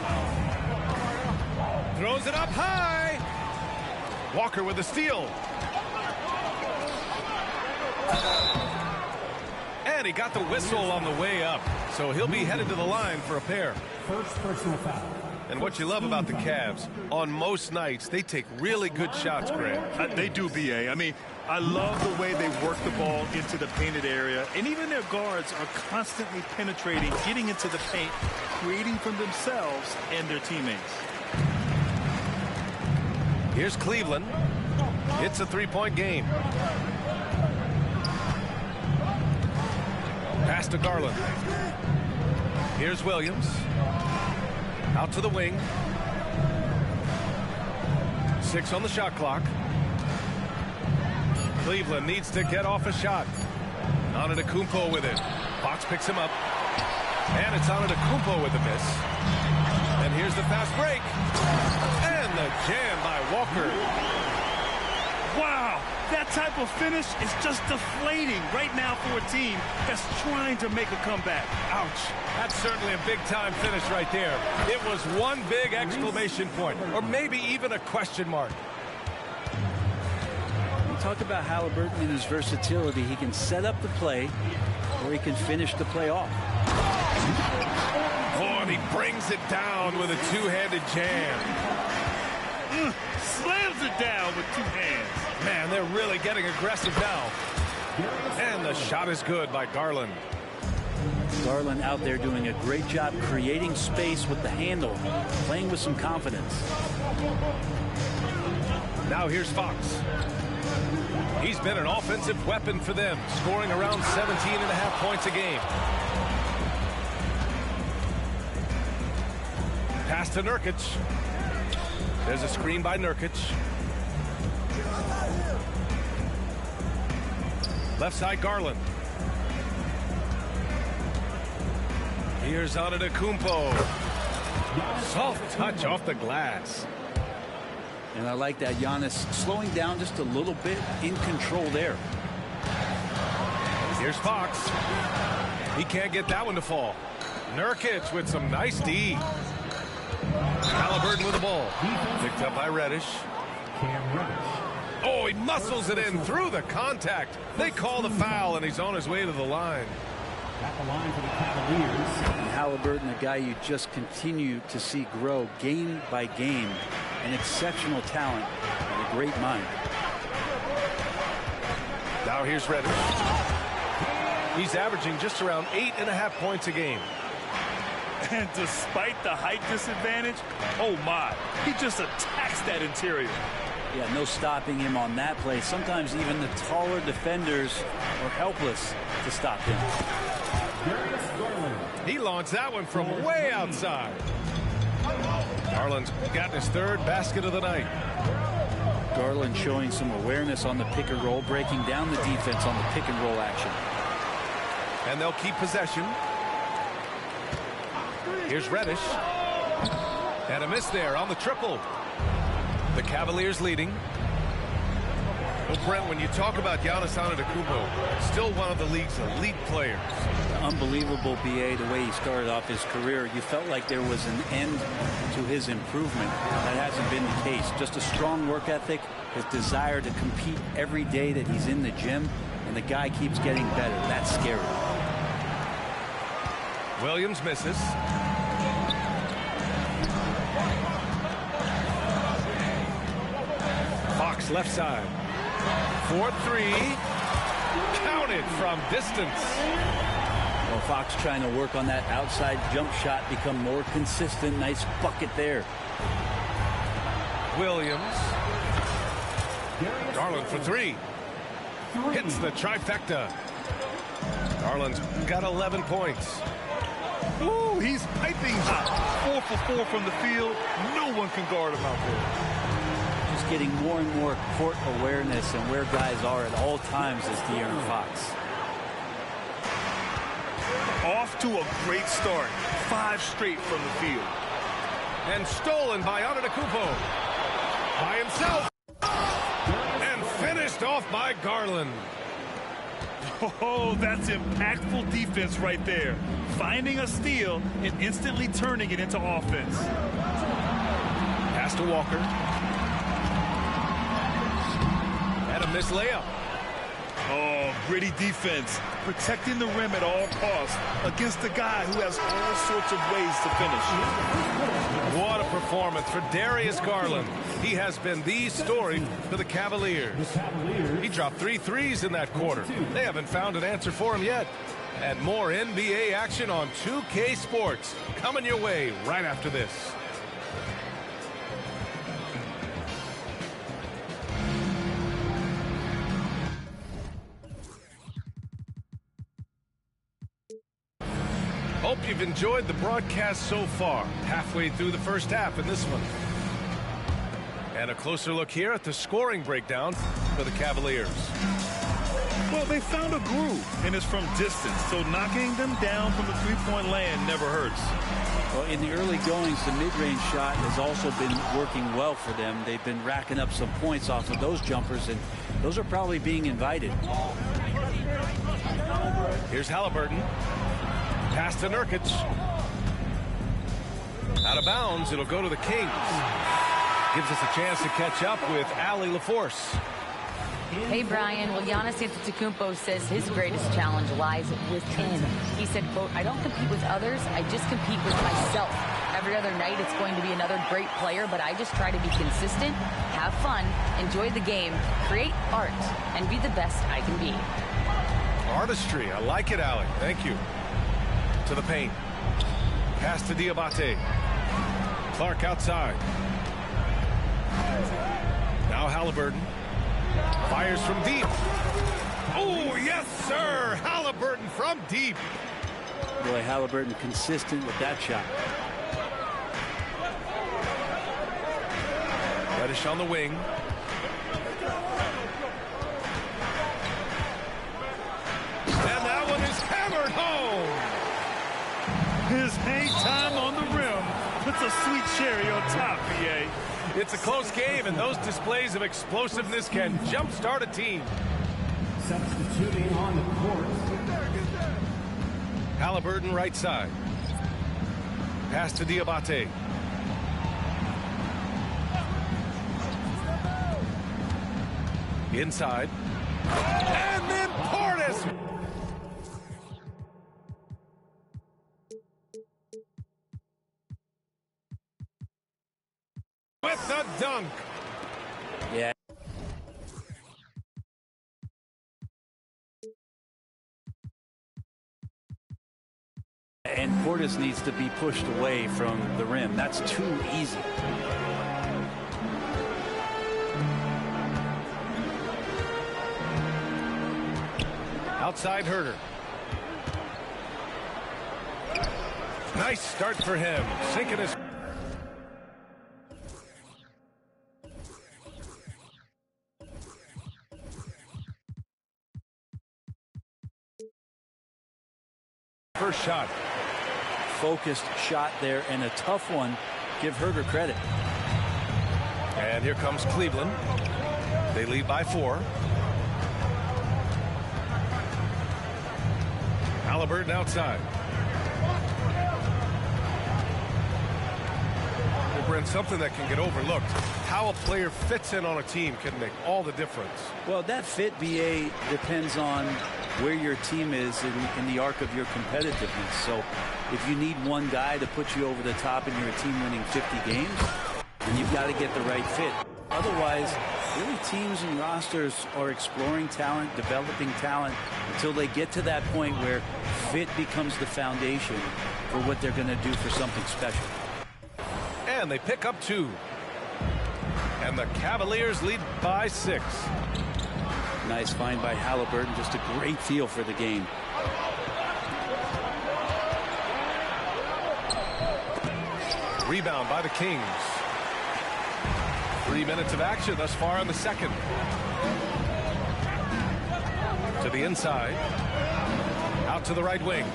Throws it up high. Walker with a steal. And he got the whistle on the way up. So he'll be headed to the line for a pair. First personal foul. And what you love about the Cavs, on most nights, they take really good shots, Grant. They do, B.A. I mean, I love the way they work the ball into the painted area. And even their guards are constantly penetrating, getting into the paint, creating for themselves and their teammates. Here's Cleveland. It's a 3-point game. Pass to Garland. Here's Williams. Out to the wing. 6 on the shot clock. Cleveland needs to get off a shot. Antetokounmpo with it. Fox picks him up. And it's Antetokounmpo with the miss. And here's the fast break. And the jam by Walker. Wow, that type of finish is just deflating right now for a team that's trying to make a comeback. Ouch. That's certainly a big-time finish right there. It was one big exclamation point, or maybe even a question mark. We talked about Halliburton and his versatility. He can set up the play, or he can finish the play off. Oh, and he brings it down with a two-handed jam. Slams it down with 2 hands. Man, they're really getting aggressive now. And the shot is good by Garland. Garland out there doing a great job creating space with the handle, playing with some confidence. Now here's Fox. He's been an offensive weapon for them, scoring around 17.5 points a game. Pass to Nurkic. There's a screen by Nurkic. Left side Garland. Here's Antetokounmpo. Soft touch off the glass. And I like that Giannis slowing down just a little bit, in control there. Here's Fox. He can't get that one to fall. Nurkic with some nice D. Halliburton with the ball. Picked up by Reddish. Oh, he muscles it in through the contact. They call the foul, and he's on his way to the line. At the line for the Cavaliers. And Halliburton, a guy you just continue to see grow game by game. An exceptional talent and a great mind. Now here's Reddish. He's averaging just around 8.5 points a game. And despite the height disadvantage, oh my, he just attacks that interior. Yeah, no stopping him on that play. Sometimes even the taller defenders are helpless to stop him. He launched that one from way outside. Garland's gotten his third basket of the night. Garland showing some awareness on the pick and roll, breaking down the defense on the pick and roll action. And they'll keep possession. Here's Reddish. And a miss there on the triple. The Cavaliers leading. Well, Brent, when you talk about Giannis Antetokounmpo, still one of the league's elite players. Unbelievable, BA, the way he started off his career. You felt like there was an end to his improvement. That hasn't been the case. Just a strong work ethic, his desire to compete every day that he's in the gym, and the guy keeps getting better. That's scary. Williams misses. Fox left side. 4-3. Counted from distance. Well, Fox trying to work on that outside jump shot, become more consistent. Nice bucket there. Williams. Garland for three. Hits the trifecta. Garland's got 11 points. Ooh, he's piping hot. 4 for 4 from the field. No one can guard him out there. Just getting more and more court awareness and where guys are at all times is De'Aaron Fox. Off to a great start. 5 straight from the field. And stolen by Antetokounmpo. By himself. And finished off by Garland. Oh, that's impactful defense right there. Finding a steal and instantly turning it into offense. Pass to Walker. And a missed layup. Oh, gritty defense. Protecting the rim at all costs against a guy who has all sorts of ways to finish. What a performance for Darius Garland. He has been the story for the Cavaliers. He dropped 3 threes in that quarter. They haven't found an answer for him yet. And more NBA action on 2K Sports coming your way right after this. Hope you've enjoyed the broadcast so far. Halfway through the first half in this one. And a closer look here at the scoring breakdown for the Cavaliers. Well, they found a groove, and it's from distance, so knocking them down from the three-point land never hurts. Well, in the early goings, the mid-range shot has also been working well for them. They've been racking up some points off of those jumpers, and those are probably being invited. Here's Halliburton. Pass to Nurkic. Out of bounds, it'll go to the Kings. Gives us a chance to catch up with Allie LaForce. Hey, Brian. Well, Giannis Antetokounmpo says his greatest challenge lies within. He said, quote, "I don't compete with others. I just compete with myself. Every other night it's going to be another great player, but I just try to be consistent, have fun, enjoy the game, create art, and be the best I can be." Artistry. I like it, Allie. Thank you. To the paint. Pass to Diabate. Clark outside. Now Halliburton. Fires from deep. Oh, yes, sir. Halliburton from deep. Boy, Halliburton consistent with that shot. Reddish on the wing. And that one is hammered home. His hang time on the rim puts a sweet cherry on top, BA. It's a close game, and those displays of explosiveness can jumpstart a team. Substituting on the court. Halliburton right side. Pass to Diabate. Inside. And then Portis. With the dunk. Yeah. And Portis needs to be pushed away from the rim. That's too easy. Outside Herder. Nice start for him. Sinking his... First shot. Focused shot there and a tough one. Give Herder credit. And here comes Cleveland. They lead by 4. Halliburton outside. Well, Brent, something that can get overlooked. How a player fits in on a team can make all the difference. Well, that fit, BA, depends on where your team is in the arc of your competitiveness. So if you need one guy to put you over the top and you're a team winning 50 games, then you've got to get the right fit. Otherwise, really teams and rosters are exploring talent, developing talent until they get to that point where fit becomes the foundation for what they're going to do for something special. And they pick up 2. And the Cavaliers lead by 6. Nice find by Halliburton. Just a great feel for the game. Rebound by the Kings. 3 minutes of action thus far in the second. To the inside. Out to the right wing.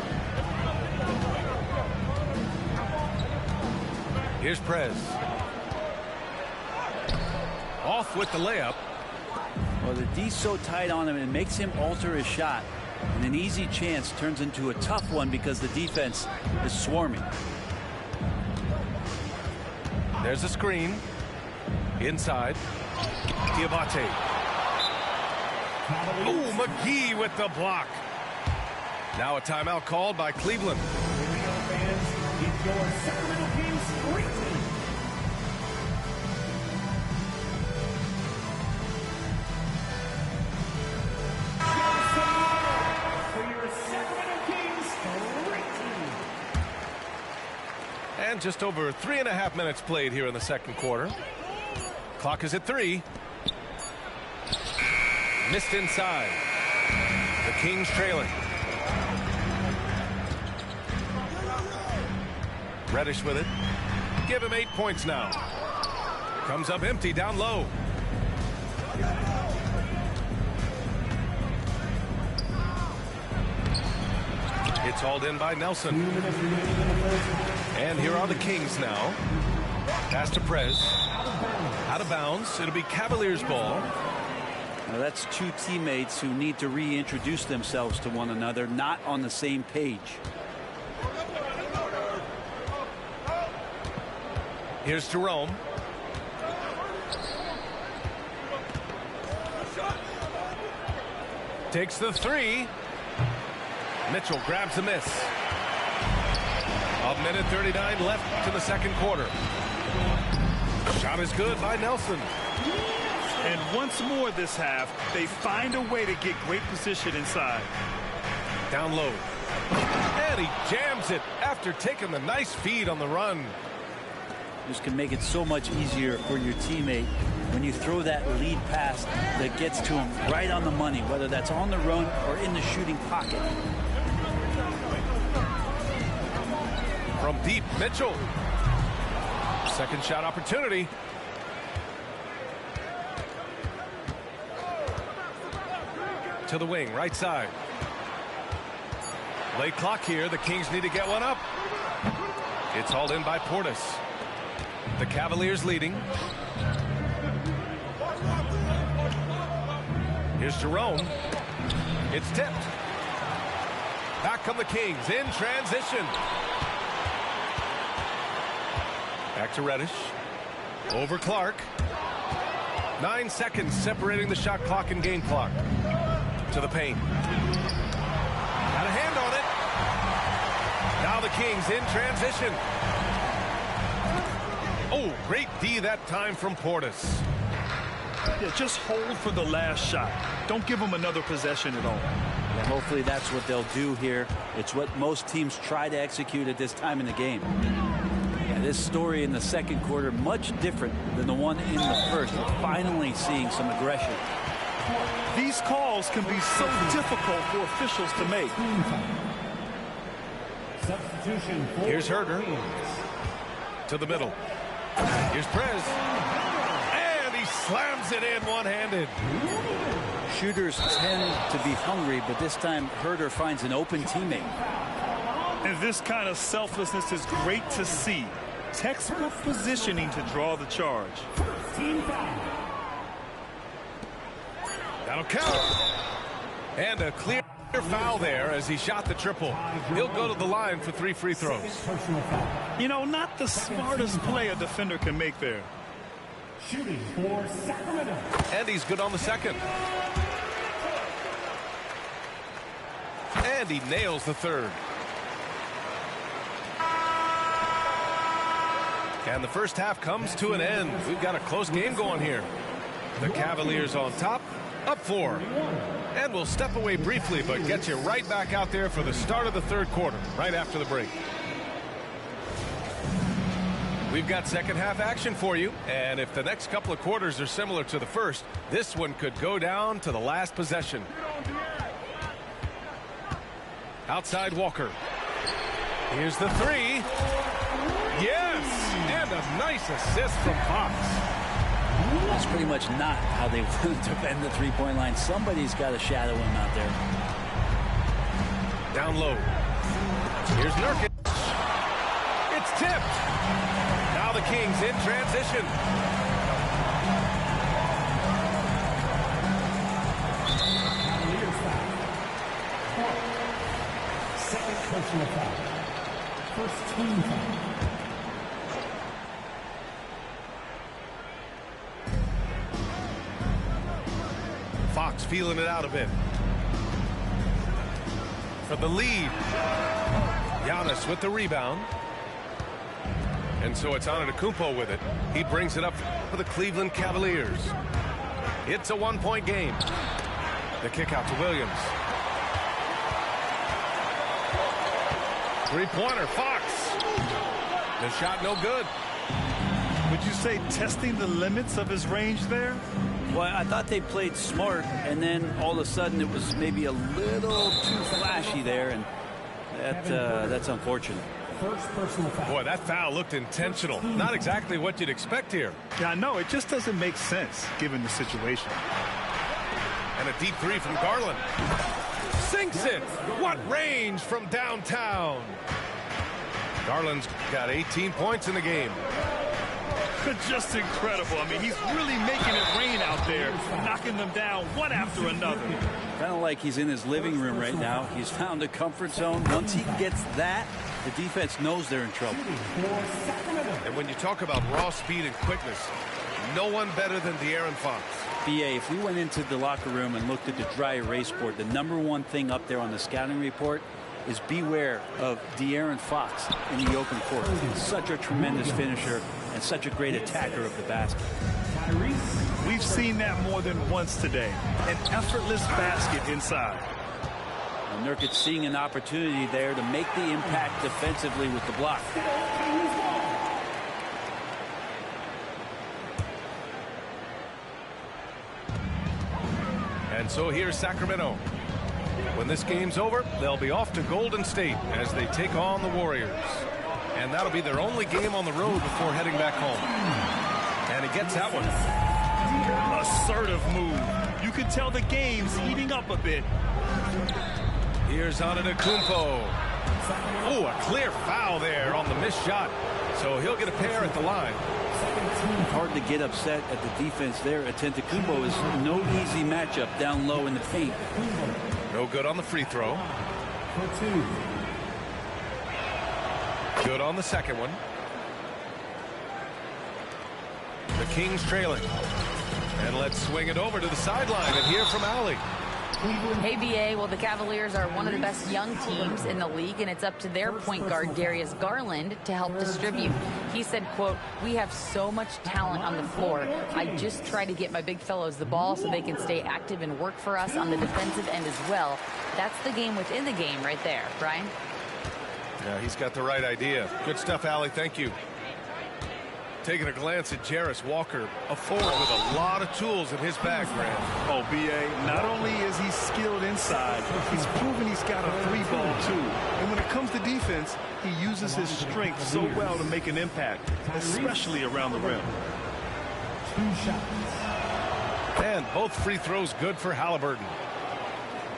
Here's Prez. Off with the layup. Well, the D's so tight on him, it makes him alter his shot. And an easy chance turns into a tough one because the defense is swarming. There's a screen. Inside. Diabate. Oh, McGee with the block. Now a timeout called by Cleveland. And just over 3.5 minutes played here in the second quarter. Clock is at 3. Missed inside. The Kings trailing. Reddish with it. Give him 8 points now. Comes up empty down low. It's hauled in by Nelson. And here are the Kings now. Pass to Prez. Out of bounds. It'll be Cavaliers ball. Now that's 2 teammates who need to reintroduce themselves to one another, not on the same page. Here's Jerome. Takes the 3. Mitchell grabs the miss. 1:39 left to the second quarter. Shot is good by Nelson. And once more this half, they find a way to get great position inside. Down low. And he jams it after taking the nice feed on the run. This can make it so much easier for your teammate when you throw that lead pass that gets to him right on the money, whether that's on the run or in the shooting pocket. From deep, Mitchell. Second shot opportunity. To the wing, right side. Late clock here. The Kings need to get one up. It's hauled in by Portis. The Cavaliers leading. Here's Jerome. It's tipped. Back come the Kings in transition. Back to Reddish. Over Clark. 9 seconds separating the shot clock and game clock. To the paint. Got a hand on it. Now the Kings in transition. Oh, great D that time from Portis. Yeah, just hold for the last shot. Don't give them another possession at all. And hopefully that's what they'll do here. It's what most teams try to execute at this time in the game. Yeah, this story in the second quarter, much different than the one in the first. We're finally seeing some aggression. These calls can be so difficult for officials to make. Substitution. Here's Herder to the middle. Here's Prez. And he slams it in one-handed. Shooters tend to be hungry, but this time Herder finds an open teammate. And this kind of selflessness is great to see. Textbook positioning to draw the charge. That'll count. And a clear foul there as he shot the triple. He'll go to the line for 3 free throws. You know, not the smartest play a defender can make there. Shooting for Sacramento. And he's good on the second. And he nails the third. And the first half comes to an end. We've got a close game going here. The Cavaliers on top, up 4. And we'll step away briefly, but get you right back out there for the start of the third quarter, right after the break. We've got second half action for you, and if the next couple of quarters are similar to the first, this one could go down to the last possession. Outside Walker. Here's the 3. Yes! And a nice assist from Fox. That's pretty much not how they defend the three-point line. Somebody's got to shadow him out there. Down low. Here's Nurkic. It's tipped. Now the Kings in transition. Second personal foul. First team foul. Fox feeling it out a bit. For the lead. Giannis with the rebound. And so it's Antetokounmpo with it. He brings it up for the Cleveland Cavaliers. It's a 1-point game. The kick out to Williams. Three-pointer, Fox. The shot no good. Would you say testing the limits of his range there? Well, I thought they played smart, and then all of a sudden it was maybe a little too flashy there, and that's unfortunate. First personal foul. Boy, that foul looked intentional. Not exactly what you'd expect here. Yeah, I know. It just doesn't make sense given the situation. And a deep 3 from Garland. Sinks it. What range from downtown. Garland's got 18 points in the game. Just incredible. I mean, he's really making it rain out there, knocking them down one after another. Kind of like he's in his living room right now. He's found a comfort zone. Once he gets that, the defense knows they're in trouble. And when you talk about raw speed and quickness, no one better than De'Aaron Fox. BA, if we went into the locker room and looked at the dry erase board, the #1 thing up there on the scouting report is beware of De'Aaron Fox in the open court. He's such a tremendous finisher and such a great attacker of the basket. We've seen that more than once today. An effortless basket inside. And Nurkic seeing an opportunity there to make the impact defensively with the block. And so here's Sacramento. When this game's over, they'll be off to Golden State as they take on the Warriors. And that'll be their only game on the road before heading back home. And he gets that one. Assertive move. You can tell the game's heating up a bit. Here's Antetokounmpo. Oh, a clear foul there on the missed shot. So he'll get a pair at the line. Hard to get upset at the defense there. Antetokounmpo is no easy matchup down low in the paint. No good on the free throw. Good on the second one. The Kings trailing. And let's swing it over to the sideline and hear from Allie. Hey, BA, well, the Cavaliers are one of the best young teams in the league, and it's up to their point guard, Darius Garland, to help distribute. He said, quote, "We have so much talent on the floor. I just try to get my big fellows the ball so they can stay active and work for us on the defensive end as well." That's the game within the game right there, Brian. Yeah, he's got the right idea. Good stuff, Allie. Thank you. Taking a glance at Jarris Walker, a forward with a lot of tools in his bag, Grant. Oh, BA, not only is he skilled inside, he's proven he's got a three ball too. And when it comes to defense, he uses his strength so well to make an impact, especially around the rim. And both free throws good for Halliburton.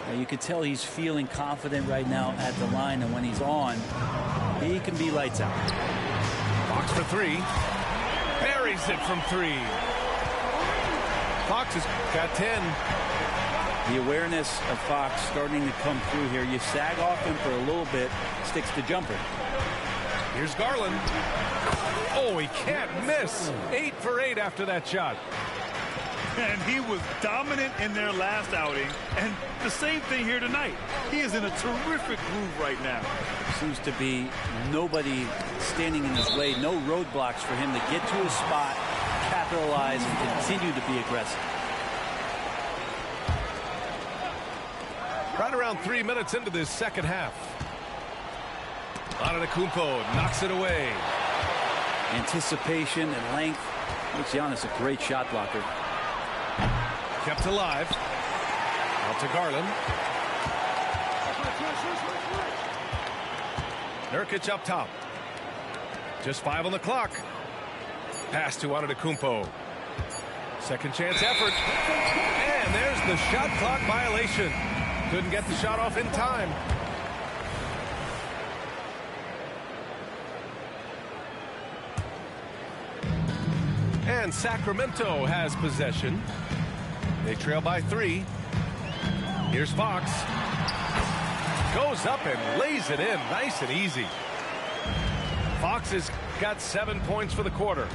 Now you can tell he's feeling confident right now at the line, and when he's on, he can be lights out. Fox for three. Buries it from three. Fox has got 10. The awareness of Fox starting to come through here. You sag off him for a little bit, sticks the jumper. Here's Garland. Oh, he can't miss. 8 for 8 after that shot. And he was dominant in their last outing, and the same thing here tonight. He is in a terrific groove right now. Seems to be nobody standing in his way, no roadblocks for him to get to his spot, capitalize, and continue to be aggressive. Right around 3 minutes into this second half. Antetokounmpo knocks it away. Anticipation and length makes Giannis a great shot blocker. Kept alive. Out to Garland. Nurkic up top. Just 5 on the clock. Pass to Antetokounmpo. Second chance effort. And there's the shot clock violation. Couldn't get the shot off in time. And Sacramento has possession. They trail by 3. Here's Fox. Goes up and lays it in nice and easy. Fox has got 7 points for the quarter.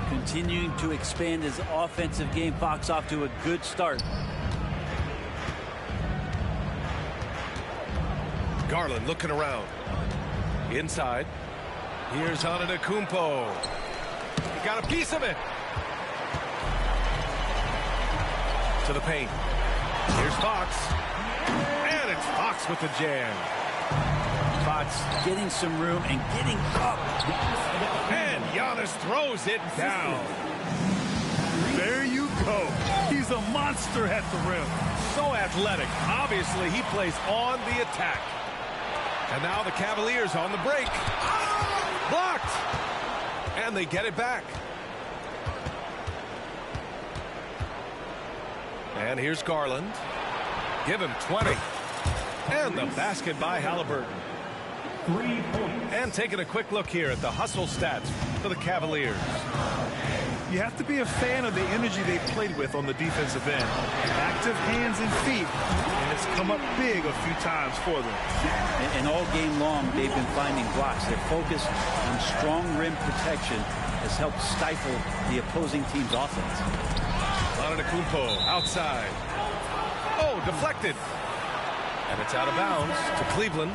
Continuing to expand his offensive game. Fox off to a good start. Garland looking around. Inside. Here's Antetokounmpo. He got a piece of it. To the paint. Here's Fox. And it's Fox with the jam. Fox getting some room and getting up. And Giannis throws it down. There you go. He's a monster at the rim. So athletic. Obviously, he plays on the attack. And now the Cavaliers on the break. Blocked. And they get it back. And here's Garland. Give him 20. And the basket by Halliburton. 3 points. And taking a quick look here at the hustle stats for the Cavaliers. You have to be a fan of the energy they played with on the defensive end. Active hands and feet, and it's come up big a few times for them. And all game long, they've been finding blocks. Their focus on strong rim protection has helped stifle the opposing team's offense. Antetokounmpo outside. Oh, deflected. And it's out of bounds to Cleveland.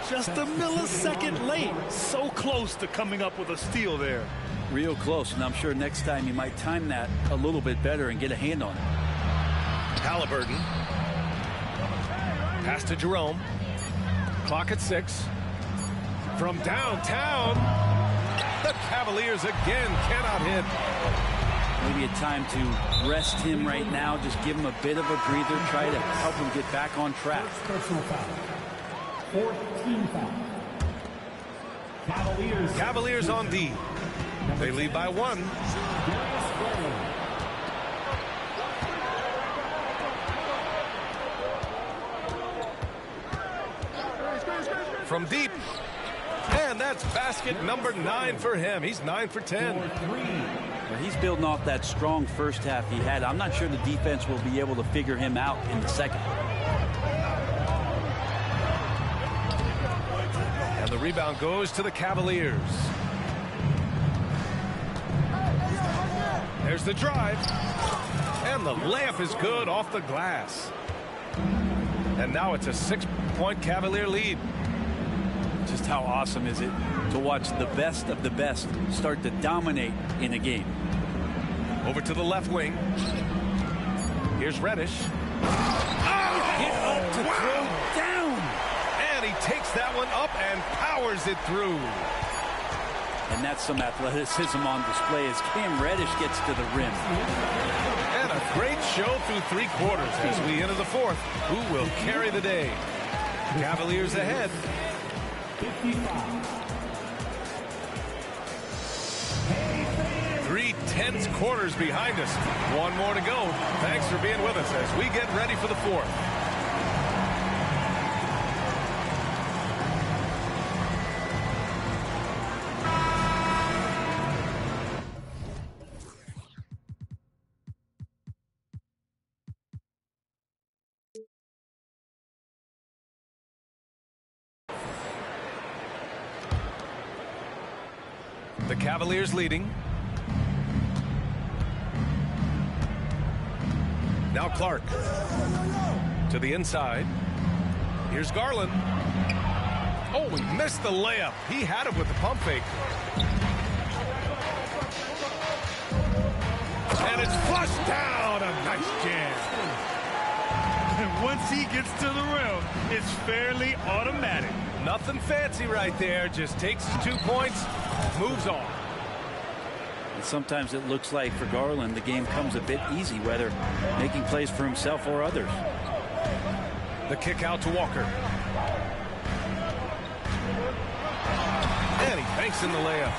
Just a millisecond late. So close to coming up with a steal there. Real close, and I'm sure next time he might time that a little bit better and get a hand on it. Halliburton. Pass to Jerome. Clock at 6. From downtown, the Cavaliers again cannot hit. Maybe a time to rest him right now. Just give him a bit of a breather. Try to help him get back on track. Personal foul. 14 foul. Cavaliers on D. They lead by 1. From deep. And that's basket number 9 for him. He's 9 for 10. Well, he's building off that strong first half he had. I'm not sure the defense will be able to figure him out in the second. And the rebound goes to the Cavaliers. There's the drive. And And the layup is good off the glass. And now it's a 6-point Cavalier lead. Just how awesome is it to watch the best of the best start to dominate in a game. Over to the left wing. Here's Reddish. Get up to throw down. And he takes that one up and powers it through. And that's some athleticism on display as Cam Reddish gets to the rim. And a great show through 3 quarters as we enter the 4th. Who will carry the day? Cavaliers ahead. 3 tense quarters behind us. 1 more to go. Thanks for being with us as we get ready for the 4th. The Cavaliers leading. Now Clark to the inside. Here's Garland. Oh, he missed the layup. He had it with the pump fake. And it's flushed down. A nice jam. And once he gets to the rim, it's fairly automatic. Nothing fancy right there. Just takes his 2 points, moves on. And sometimes it looks like for Garland the game comes a bit easy, whether making plays for himself or others. The kick out to Walker. And he banks in the layup.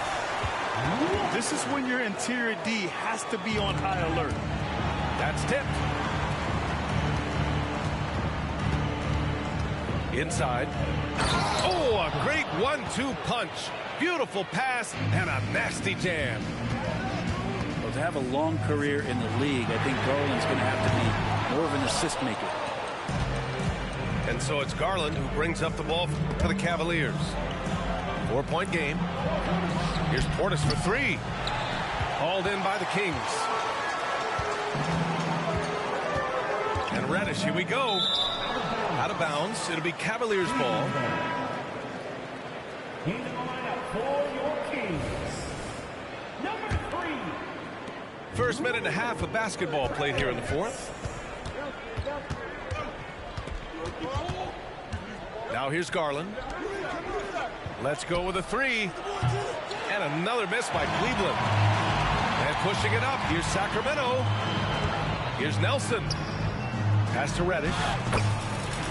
This is when your interior D has to be on high alert. That's tipped. Inside. Oh, a great 1-2 punch. Beautiful pass and a nasty jam. Well, to have a long career in the league, I think Garland's going to have to be more of an assist maker. And so it's Garland who brings up the ball for the Cavaliers. 4-point game. Here's Portis for 3. Hauled in by the Kings. And Reddish, here we go. Out of bounds. It'll be Cavaliers ball. In the lineup for your Kings, number 3. First minute and a half of basketball played here in the 4th. Now here's Garland. Let's go with a 3. And another miss by Cleveland. And pushing it up. Here's Sacramento. Here's Nelson. Pass to Reddish.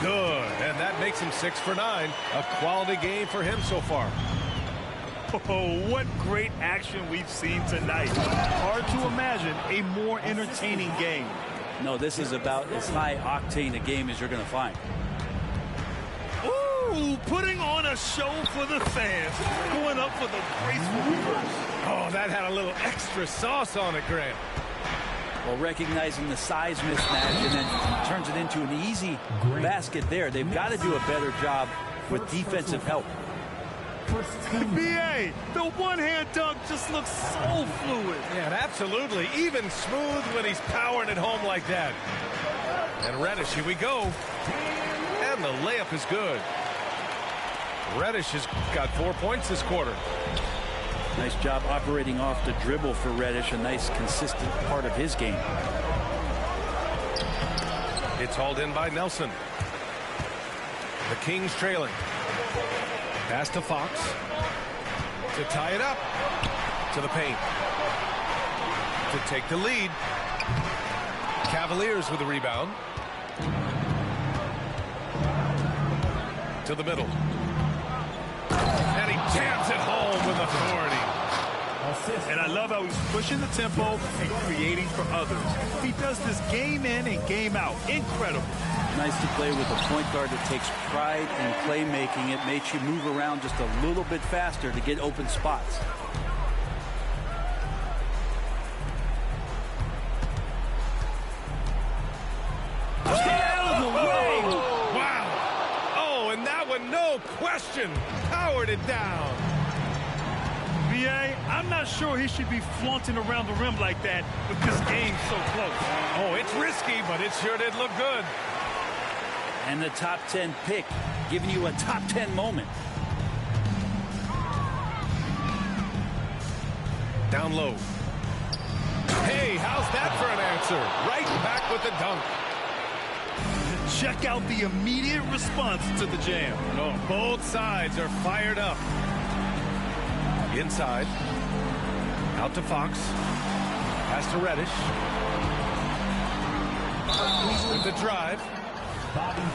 Good. And that makes him 6 for 9. A quality game for him so far. Oh, what great action we've seen tonight. Hard to imagine a more entertaining game. No, this is about as high octane a game as you're going to find. Ooh, putting on a show for the fans. Going up for the graceful reverse. Oh, that had a little extra sauce on it, Grant. Well, recognizing the size mismatch and then turns it into an easy basket there. They've got to do a better job with defensive help. BA, the one-hand dunk just looks so fluid. Yeah, absolutely. Even smooth when he's powering it home like that. And Reddish, here we go. And the layup is good. Reddish has got 4 points this quarter. Nice job operating off the dribble for Reddish, a nice consistent part of his game. It's hauled in by Nelson. The Kings trailing. Pass to Fox. To tie it up. To the paint. To take the lead. Cavaliers with the rebound. To the middle. And he jams it home with authority. And I love how he's pushing the tempo and creating for others. He does this game in and game out. Incredible. Nice to play with a point guard that takes pride in playmaking. It makes you move around just a little bit faster to get open spots. Stay out of the way! Wow! Oh, and that one, no question, powered it down. B.A., I'm not sure he should be flaunting around the rim like that with this game so close. Oh, it's risky, but it sure did look good. And the top 10 pick, giving you a top 10 moment. Down low. Hey, how's that for an answer? Right back with the dunk. Check out the immediate response to the jam. Oh, both sides are fired up. Inside. Out to Fox. Pass to Reddish. With the drive.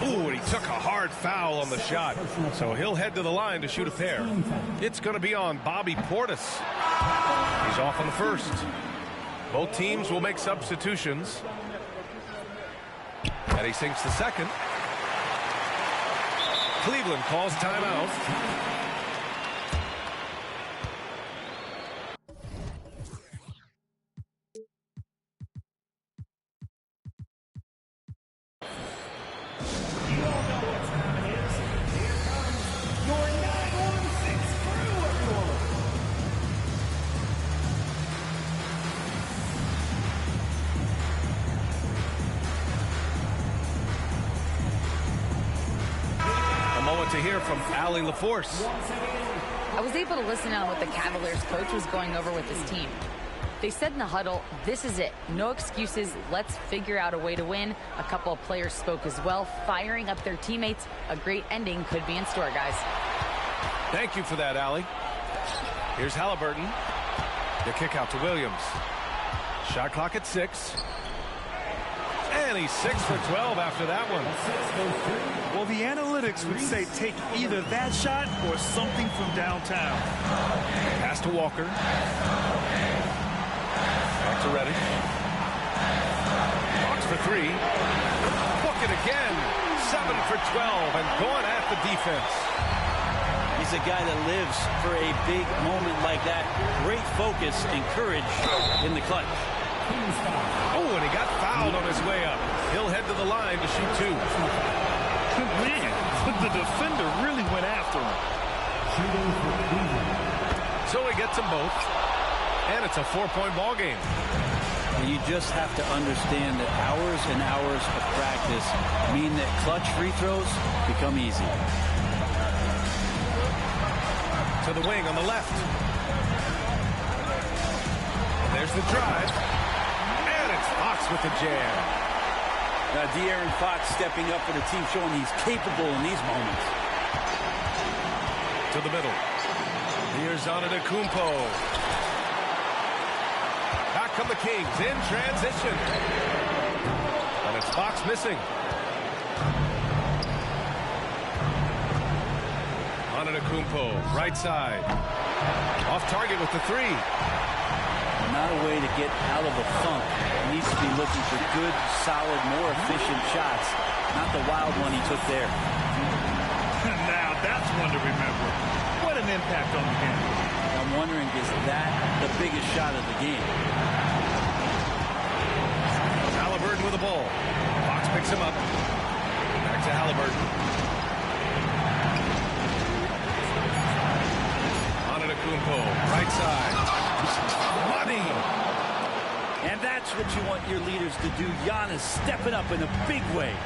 Ooh, and he took a hard foul on the shot. So he'll head to the line to shoot a pair. It's going to be on Bobby Portis. He's off on the first. Both teams will make substitutions. And he sinks the second. Cleveland calls timeout. To hear from Allie LaForce. I was able to listen on what the Cavaliers coach was going over with his team. They said in the huddle, this is it. No excuses. Let's figure out a way to win. A couple of players spoke as well, firing up their teammates. A great ending could be in store, guys. Thank you for that, Allie. Here's Halliburton. The kick out to Williams. Shot clock at 6. And he's 6 for 12 after that one. Well, the analytics would say take either that shot or something from downtown. Pass to Walker. Back to Reddish. Fox for 3. Book it again. 7 for 12 and going at the defense. He's a guy that lives for a big moment like that. Great focus and courage in the clutch. Oh, and he got fouled on his way up. He'll head to the line to shoot 2. Man, the defender really went after him. So he gets them both. And it's a 4-point ball game. You just have to understand that hours and hours of practice mean that clutch free throws become easy. To the wing on the left. There's the drive. And it's Fox with the jam. Now, De'Aaron Fox stepping up for the team, showing he's capable in these moments. To the middle. Here's Antetokounmpo. Back come the Kings in transition. And it's Fox missing. Antetokounmpo, right side. Off target with the 3. Not a way to get out of a funk. He needs to be looking for good, solid, more efficient shots. Not the wild one he took there. Now that's one to remember. What an impact on the game. I'm wondering, is that the biggest shot of the game? Halliburton with the ball. Fox picks him up. Back to Halliburton. Antetokounmpo, right side. Money. And that's what you want your leaders to do. Giannis stepping up in a big way.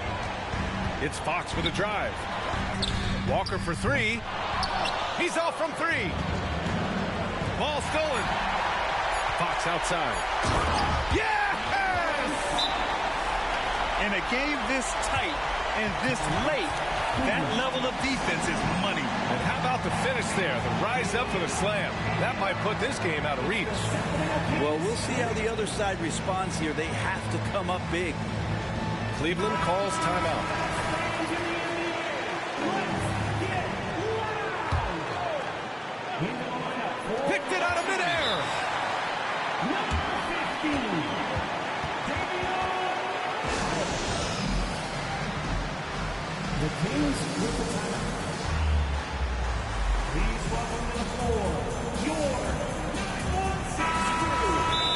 It's Fox with a drive. Walker for 3. He's off from 3. Ball stolen. Fox outside. Yes! In a game this tight and this late, that level of defense is money. And how about the finish there? The rise up for the slam. That might put this game out of reach. Well, we'll see how the other side responds here. They have to come up big. Cleveland calls timeout. Picked it out of midair. The Kings with the timeout. Please welcome to the floor your 9162.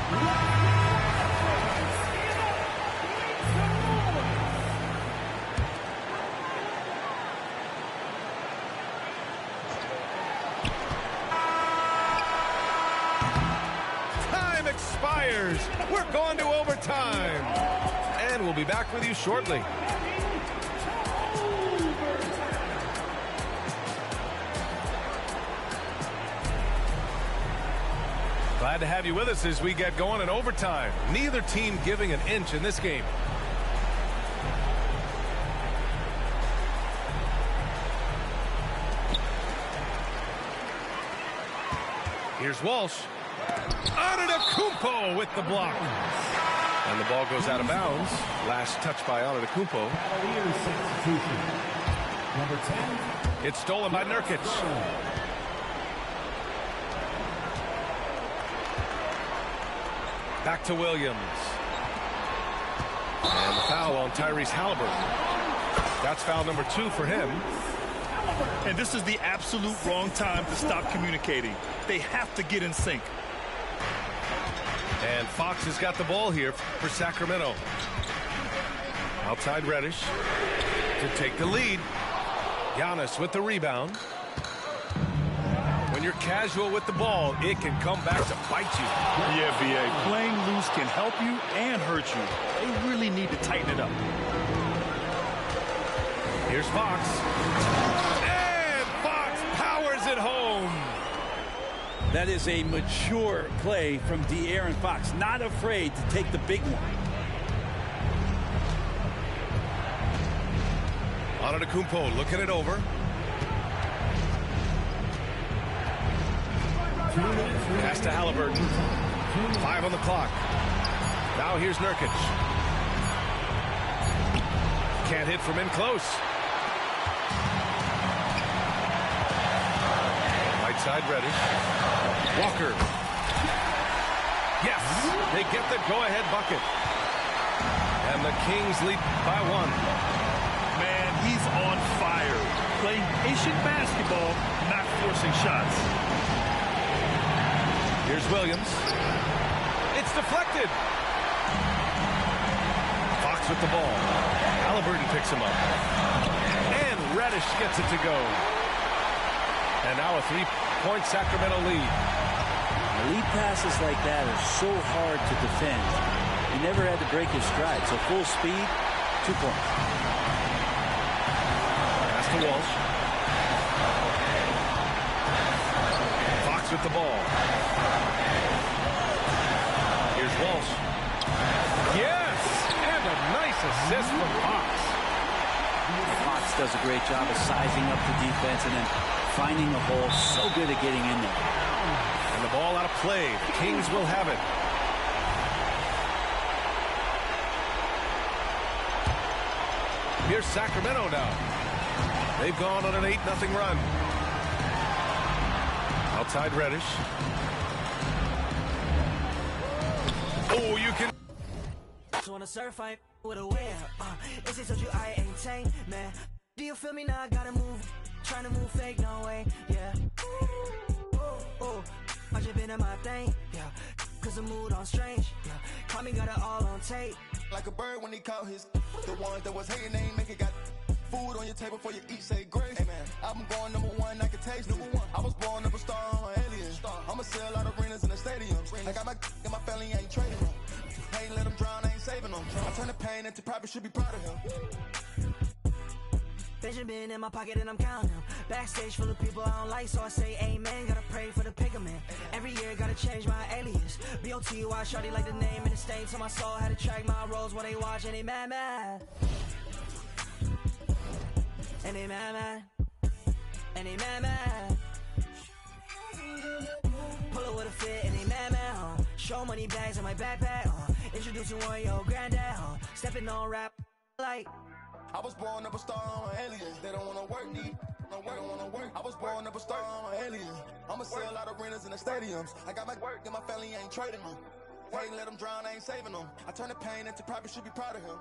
Come on, Warriors. We're going to overtime. And we'll be back with you shortly. Glad to have you with us as we get going in overtime. Neither team giving an inch in this game. Here's Walsh. Antetokounmpo with the block. And the ball goes out of bounds. Last touch by Antetokounmpo. Number 10. It's stolen by Nurkic. Back to Williams. And the foul on Tyrese Haliburton. That's foul number 2 for him. And this is the absolute wrong time to stop communicating. They have to get in sync. And Fox has got the ball here for Sacramento. Outside Reddish to take the lead. Giannis with the rebound. When you're casual with the ball, it can come back to bite you. Yeah, B.A. Playing loose can help you and hurt you. They really need to tighten it up. Here's Fox. And Fox powers it home. That is a mature play from De'Aaron Fox. Not afraid to take the big one. Antetokounmpo looking it over. Pass to Haliburton. 5 on the clock. Now here's Nurkic. Can't hit from in close. Right side Reddish. Walker. Yes, they get the go-ahead bucket. And the Kings lead by 1. Man, he's on fire. Playing patient basketball, not forcing shots. Here's Williams. It's deflected. Fox with the ball. Haliburton picks him up. And Reddish gets it to go. And now a 3-point Sacramento lead. Lead passes like that are so hard to defend. He never had to break his stride. So full speed, 2 points. Pass to Walsh. Fox with the ball. Here's Walsh. Yes! And a nice assist from Fox. Fox does a great job of sizing up the defense and then finding a hole. So good at getting in there. And the ball out of play. The Kings will have it. Here's Sacramento now. They've gone on an 8-0 run. Outside Reddish. Oh, you can. Wanna surf, I with a wear. Is it told you I ain't tame, man? Do you feel me now? I gotta move. Trying to move fake, no way, yeah. Oh, I just been in my thing, yeah. Cause the mood on strange, yeah. Call me, got it all on tape. Like a bird when he caught his. The ones that was hating, they ain't make it. Got food on your table for you eat, say grace. Hey, man, I'm going #1, I can taste it. I was born up a star on an alien. I'ma sell out arenas in the stadiums. I got my and my family ain't trading them. I ain't let them drown, I ain't saving them. I turn the pain into profit, should be proud of him. Benjamin in my pocket and I'm counting them. Backstage full of people I don't like, so I say amen. Gotta pray for the pigment. Every year gotta change my alias. B.O.T.Y. shawty like the name and the stain to my soul. Had to track my roles while they watch and they mad. And they mad. And they mad. Pull up with a fit and they mad. Show money bags in my backpack. Introducing one of your granddad. Stepping on rap like. I was born up a star on an alien. They don't wanna work, they don't wanna work. I was born up a star on an alien. I'ma sell out arenas in the stadiums. I got my work and my family ain't trading them. I ain't let them drown, I ain't saving them. I turn the pain into profit, should be proud of him.